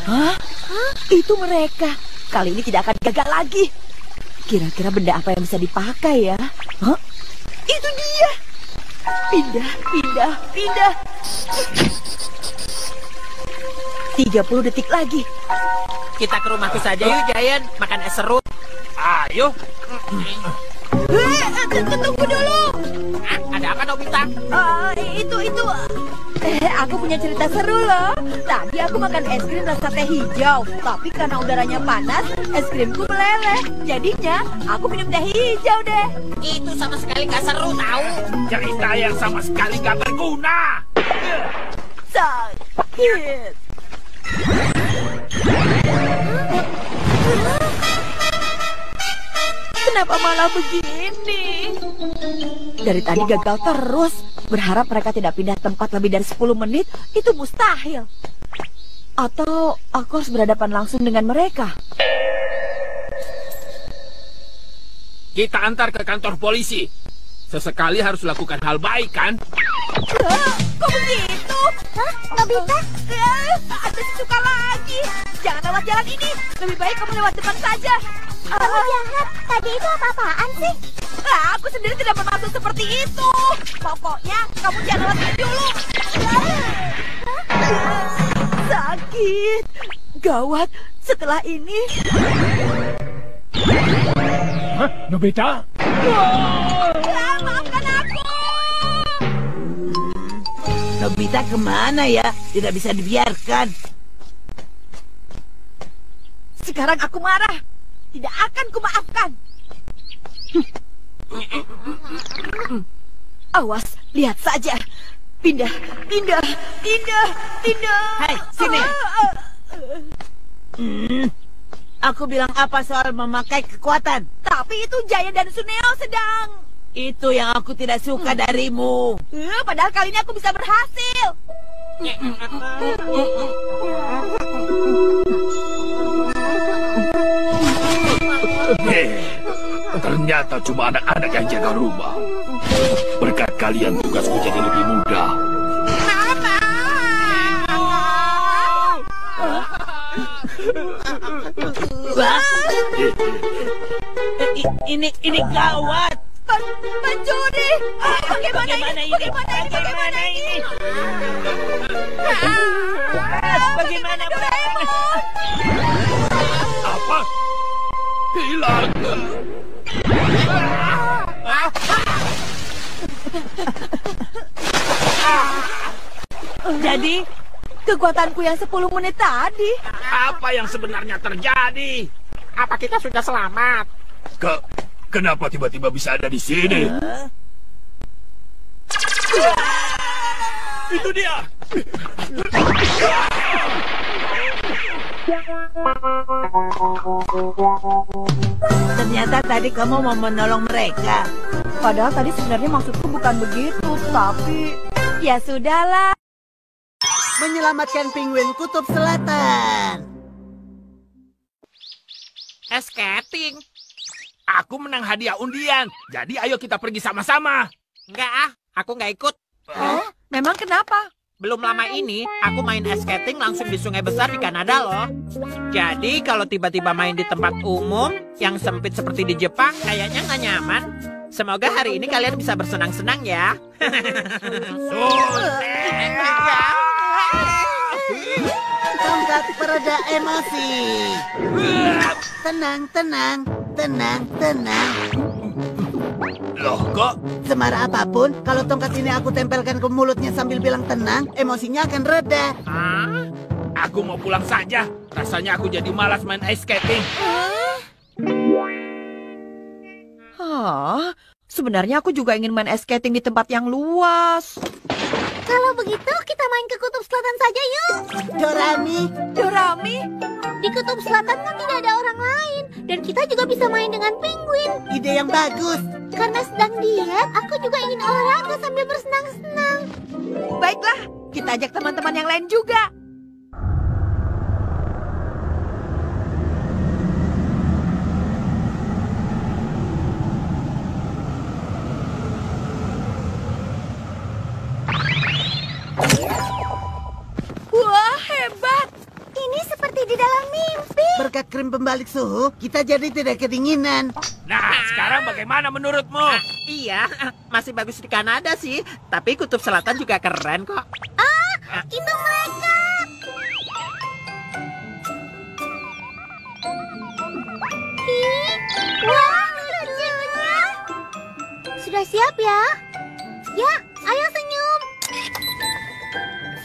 [SPEAKER 8] Hah? Itu mereka. Kali ini tidak akan gagal lagi. Kira-kira benda apa yang bisa dipakai ya? Hah? Itu dia. Pindah, pindah, pindah. 30 detik lagi.
[SPEAKER 4] Kita ke rumahku saja yuk, Giant. Makan es serut.
[SPEAKER 5] Ayo.
[SPEAKER 8] Tunggu dulu.
[SPEAKER 4] Ada apa, Nobita?
[SPEAKER 8] Itu. Aku punya cerita seru loh. Tadi aku makan es krim rasa teh hijau, tapi karena udaranya panas, es krimku meleleh. Jadinya aku minum teh hijau deh.
[SPEAKER 4] Itu sama sekali gak seru, tahu?
[SPEAKER 5] Cerita yang sama sekali gak berguna.
[SPEAKER 8] Sakit. Kenapa malah begini? Dari tadi gagal terus. Berharap mereka tidak pindah tempat lebih dari 10 menit, itu mustahil. Atau aku harus berhadapan langsung dengan mereka?
[SPEAKER 5] Kita antar ke kantor polisi. Sesekali harus lakukan hal baik, kan?
[SPEAKER 8] Kok begitu?
[SPEAKER 2] Hah? Nobita?
[SPEAKER 8] Ada suka lagi. Jangan lewat jalan ini. Lebih baik kamu lewat depan saja.
[SPEAKER 2] Kamu jahat. Tadi itu apa-apaan sih?
[SPEAKER 8] Aku sendiri tidak bermaksud seperti itu. Pokoknya kamu jangan lewat sini dulu. Sakit. Gawat. Setelah ini.
[SPEAKER 9] Hah? Nobita?
[SPEAKER 8] Maafkan aku.
[SPEAKER 11] Nobita kemana ya? Tidak bisa dibiarkan.
[SPEAKER 8] Sekarang aku marah. Tidak akan kumaafkan. Awas, lihat saja. Pindah, pindah, pindah, pindah.
[SPEAKER 11] Hai, sini. Aku bilang apa soal memakai kekuatan?
[SPEAKER 8] Tapi itu Giant dan Suneo sedang...
[SPEAKER 11] Itu yang aku tidak suka darimu.
[SPEAKER 8] Padahal kali ini aku bisa berhasil.
[SPEAKER 5] Ternyata cuma anak-anak yang jaga rumah. Berkat kalian tugasku jadi lebih mudah.
[SPEAKER 11] Ini gawat.
[SPEAKER 8] Pencuri. Bagaimana ini?
[SPEAKER 11] Bagaimana?
[SPEAKER 5] Apa? Hilang.
[SPEAKER 8] Jadi, kekuatanku yang 10 menit tadi.
[SPEAKER 5] Apa yang sebenarnya terjadi?
[SPEAKER 4] Apa kita sudah selamat?
[SPEAKER 5] Kenapa tiba-tiba bisa ada di sini? Itu dia.
[SPEAKER 11] Ternyata tadi kamu mau menolong mereka.
[SPEAKER 8] Padahal tadi sebenarnya maksudku bukan begitu, tapi ya sudahlah.
[SPEAKER 1] Menyelamatkan penguin Kutub Selatan.
[SPEAKER 4] Skating.
[SPEAKER 5] Aku menang hadiah undian. Jadi ayo kita pergi sama-sama.
[SPEAKER 4] Enggak aku nggak ikut.
[SPEAKER 6] Memang kenapa?
[SPEAKER 4] Belum lama ini, aku main ice skating langsung di sungai besar di Kanada loh. Jadi kalau tiba-tiba main di tempat umum yang sempit seperti di Jepang, kayaknya nggak nyaman. Semoga hari ini kalian bisa bersenang-senang ya.
[SPEAKER 1] Tongkat pereda emosi. Tenang, tenang, tenang, tenang.
[SPEAKER 5] Loh kok?
[SPEAKER 1] Semarah apapun, kalau tongkat ini aku tempelkan ke mulutnya sambil bilang tenang, emosinya akan reda.
[SPEAKER 5] Aku mau pulang saja. Rasanya aku jadi malas main ice skating.
[SPEAKER 8] Sebenarnya aku juga ingin main ice skating di tempat yang luas.
[SPEAKER 2] Kalau begitu, kita main ke kutub selatan saja yuk.
[SPEAKER 8] Dorami?
[SPEAKER 2] Di kutub selatan kan tidak ada orang lain. Dan kita juga bisa main dengan penguin.
[SPEAKER 1] Ide yang bagus.
[SPEAKER 2] Karena sedang diet, aku juga ingin olahraga sambil bersenang-senang.
[SPEAKER 8] Baiklah, kita ajak teman-teman yang lain juga. Wah, hebat!
[SPEAKER 2] Ini seperti di dalam mimpi.
[SPEAKER 1] Berkat krim pembalik suhu, kita jadi tidak kedinginan.
[SPEAKER 5] Nah, sekarang bagaimana menurutmu?
[SPEAKER 4] Iya, masih bagus di Kanada sih. Tapi kutub selatan juga keren kok.
[SPEAKER 2] Itu mereka. Wah, lucunya. Sudah siap ya? Ya, ayo senyum.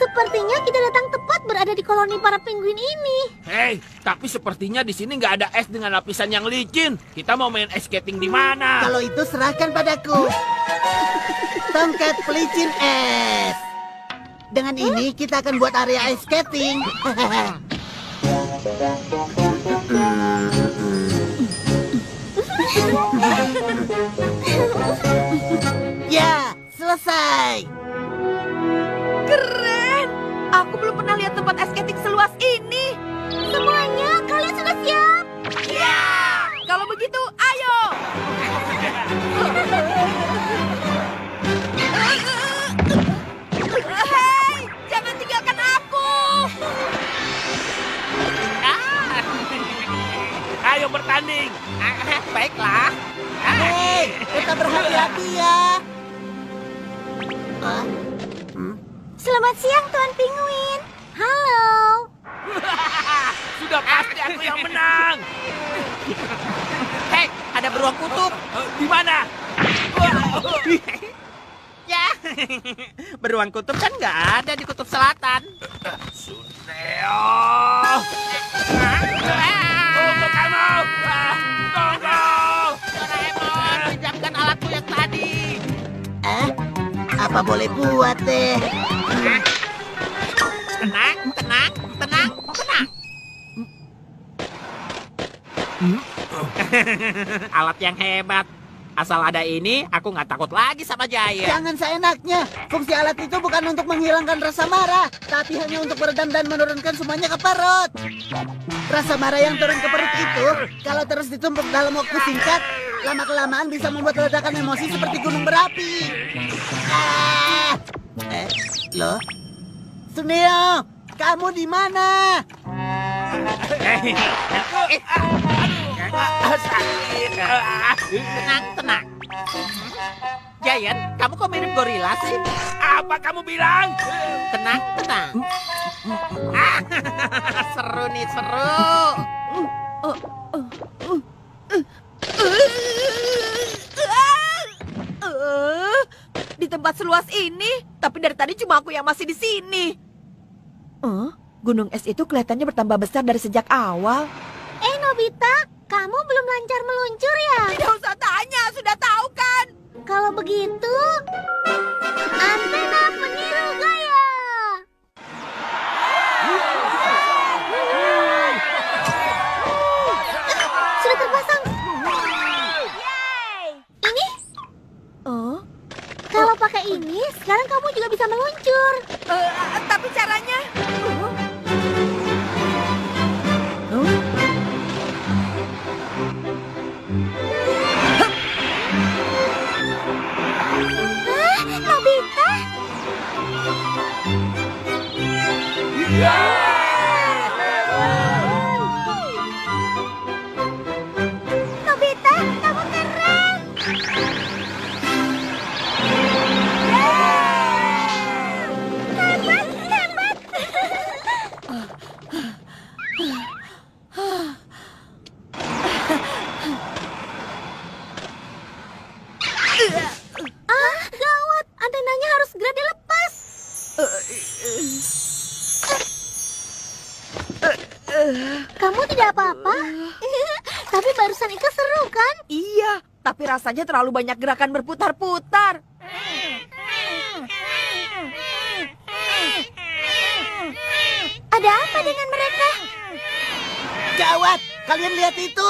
[SPEAKER 2] Sepertinya kita datang tepat berada di koloni para penguin ini.
[SPEAKER 5] Hei, tapi sepertinya di sini nggak ada es dengan lapisan yang licin. Kita mau main ice skating di mana?
[SPEAKER 1] Kalau itu serahkan padaku. Tongkat pelicin es. Dengan ini kita akan buat area ice skating. Ya, selesai.
[SPEAKER 8] Keren! Aku belum pernah lihat tempat ice skating seluas ini.
[SPEAKER 2] Semuanya, kalian sudah siap?
[SPEAKER 8] Ya! Kalau begitu, ayo! Hei, jangan tinggalkan aku!
[SPEAKER 5] Ayo bertanding.
[SPEAKER 4] Baiklah.
[SPEAKER 1] Hei, kita berhati-hati ya.
[SPEAKER 2] Selamat siang, Tuan Penguin. Halo.
[SPEAKER 5] Sudah pasti aku yang menang.
[SPEAKER 4] Hei, ada beruang kutub.
[SPEAKER 5] Di mana?
[SPEAKER 4] Ya, beruang kutub kan nggak ada di kutub selatan.
[SPEAKER 5] Suneo. Tunggu kamu. Tunggu.
[SPEAKER 4] Doraemon, pinjamkan alatku yang tadi.
[SPEAKER 1] Apa boleh buat deh?
[SPEAKER 4] Tenang, tenang, tenang, tenang. Alat yang hebat. Asal ada ini, aku nggak takut lagi sama Giant.
[SPEAKER 1] Jangan seenaknya. Fungsi alat itu bukan untuk menghilangkan rasa marah, tapi hanya untuk meredam dan menurunkan semuanya ke perut. Rasa marah yang turun ke perut itu, kalau terus ditumpuk dalam waktu singkat, lama-kelamaan bisa membuat ledakan emosi seperti gunung berapi. Loh? Suneo, kamu di mana?
[SPEAKER 5] Sakit.
[SPEAKER 4] Tenang, tenang. Giant, kamu kok mirip gorila sih?
[SPEAKER 5] Apa kamu bilang?
[SPEAKER 4] Tenang, tenang. Seru nih, seru.
[SPEAKER 8] Di tempat seluas ini, tapi dari tadi cuma aku yang masih di sini. Gunung es itu kelihatannya bertambah besar dari sejak awal.
[SPEAKER 2] Nobita, kamu belum lancar meluncur ya?
[SPEAKER 8] Tidak usah tanya, sudah tahu kan?
[SPEAKER 2] Kalau begitu, antena peniru gaya. Sudah terpasang. Ini? Kalau pakai ini, sekarang kamu juga bisa meluncur.
[SPEAKER 8] Tapi caranya...
[SPEAKER 2] Nobita? Nobita, kamu keren. Hebat, hebat. Gawat, antenanya harus segera dilepas. Kamu tidak apa-apa? Tapi barusan itu seru kan?
[SPEAKER 8] Iya, tapi rasanya terlalu banyak gerakan berputar-putar.
[SPEAKER 2] Ada apa dengan mereka?
[SPEAKER 1] Gawat, kalian lihat itu.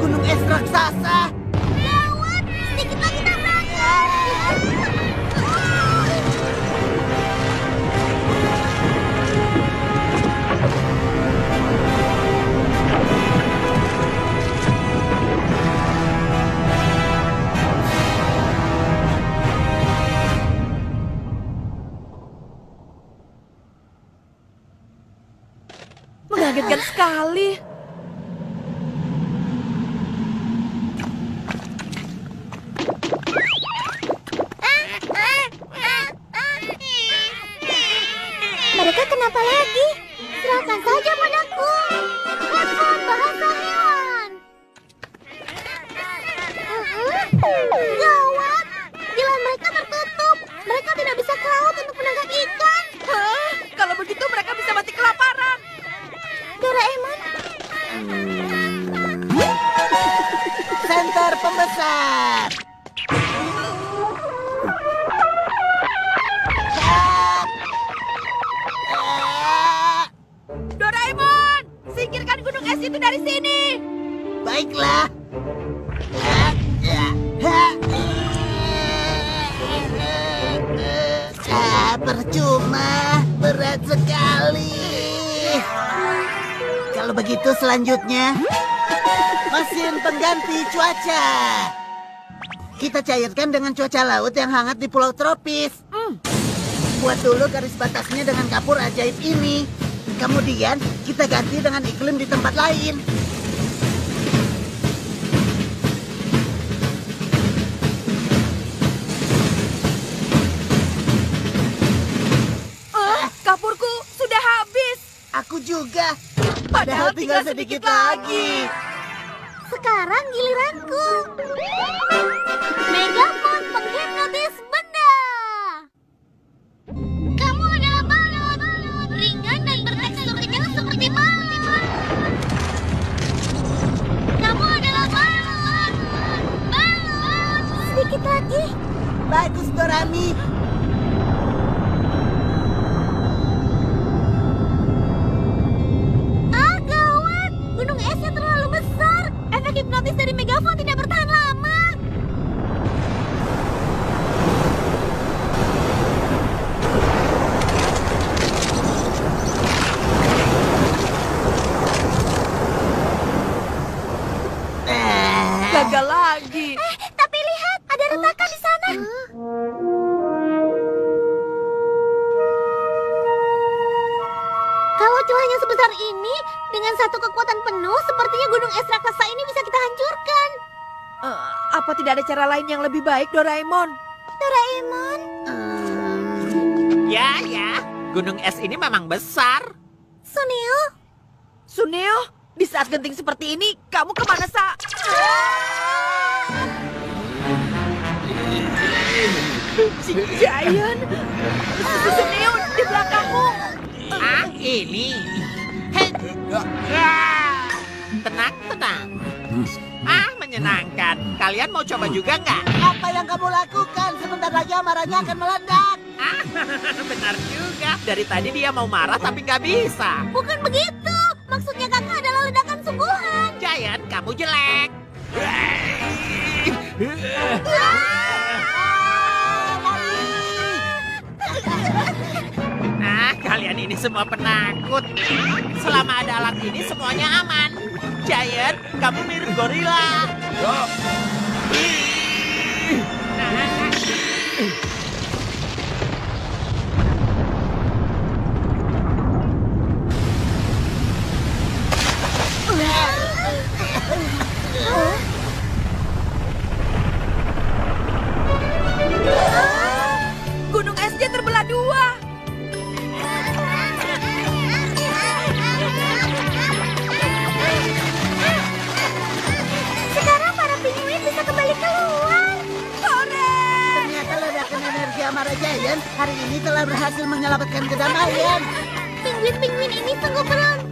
[SPEAKER 1] Gunung es raksasa.
[SPEAKER 2] Gawat, sedikit lagi tabrakan.
[SPEAKER 8] Mengagetkan sekali.
[SPEAKER 2] Mereka kenapa lagi? Serahkan saja padaku. Handphone bahasa hewan. Gawat, jalan mereka tertutup. Mereka tidak bisa ke laut untuk menangkap ikan.
[SPEAKER 8] Hah? Kalau begitu mereka bisa mati kelaparan.
[SPEAKER 2] Doraemon,
[SPEAKER 1] Senter pembesar.
[SPEAKER 8] Doraemon, singkirkan gunung es itu dari sini.
[SPEAKER 1] Baiklah. Percuma, berat sekali. Kalau begitu selanjutnya, mesin pengganti cuaca. Kita cairkan dengan cuaca laut yang hangat di pulau tropis. Buat dulu garis batasnya dengan kapur ajaib ini. Kemudian kita ganti dengan iklim di tempat lain.
[SPEAKER 8] Kapurku sudah habis.
[SPEAKER 1] Aku juga. Padahal tinggal sedikit lagi.
[SPEAKER 2] sekarang giliranku. Megafon penghipnotis benda. Kamu adalah balon, ringan dan bertekstur kenyal seperti balon. Kamu adalah balon, balon. Sedikit lagi.
[SPEAKER 1] Bagus, Dorami.
[SPEAKER 2] Ah, gawat. Gunung esnya terlalu besar. Efek hipnotis dari megafon tidak bertahan lama.
[SPEAKER 8] Gagal lagi.
[SPEAKER 2] Tapi lihat, ada retakan di sana. Kalau celahnya sebesar ini, dengan satu kekuatan penuh, sepertinya gunung es raksasa ini bisa kita hancurkan.
[SPEAKER 8] Apa tidak ada cara lain yang lebih baik, Doraemon?
[SPEAKER 2] Doraemon?
[SPEAKER 4] Ya, gunung es ini memang besar.
[SPEAKER 2] Suneo?
[SPEAKER 8] Suneo, di saat genting seperti ini, kamu kemana, Sa? Si Giant! Suneo, di belakangmu!
[SPEAKER 4] Ah, ini. Tenang. Ah, menyenangkan. Kalian mau coba juga nggak?
[SPEAKER 1] Apa yang kamu lakukan? Sebentar lagi amarahnya akan meledak.
[SPEAKER 4] Ah, benar juga. Dari tadi dia mau marah tapi nggak bisa.
[SPEAKER 2] Bukan begitu. Maksudnya kakak adalah ledakan sungguhan.
[SPEAKER 4] Giant, kamu jelek. Nah, kalian ini semua penakut. Selama ada alat ini semuanya aman. Giant, kamu mirip gorila.
[SPEAKER 8] Gunung esnya terbelah dua.
[SPEAKER 2] Sekarang para penguin bisa kembali keluar.
[SPEAKER 1] Ternyata ledakan energi amarah Giant hari ini telah berhasil menyelamatkan kedamaian.
[SPEAKER 2] Penguin-penguin ini sungguh beruntung.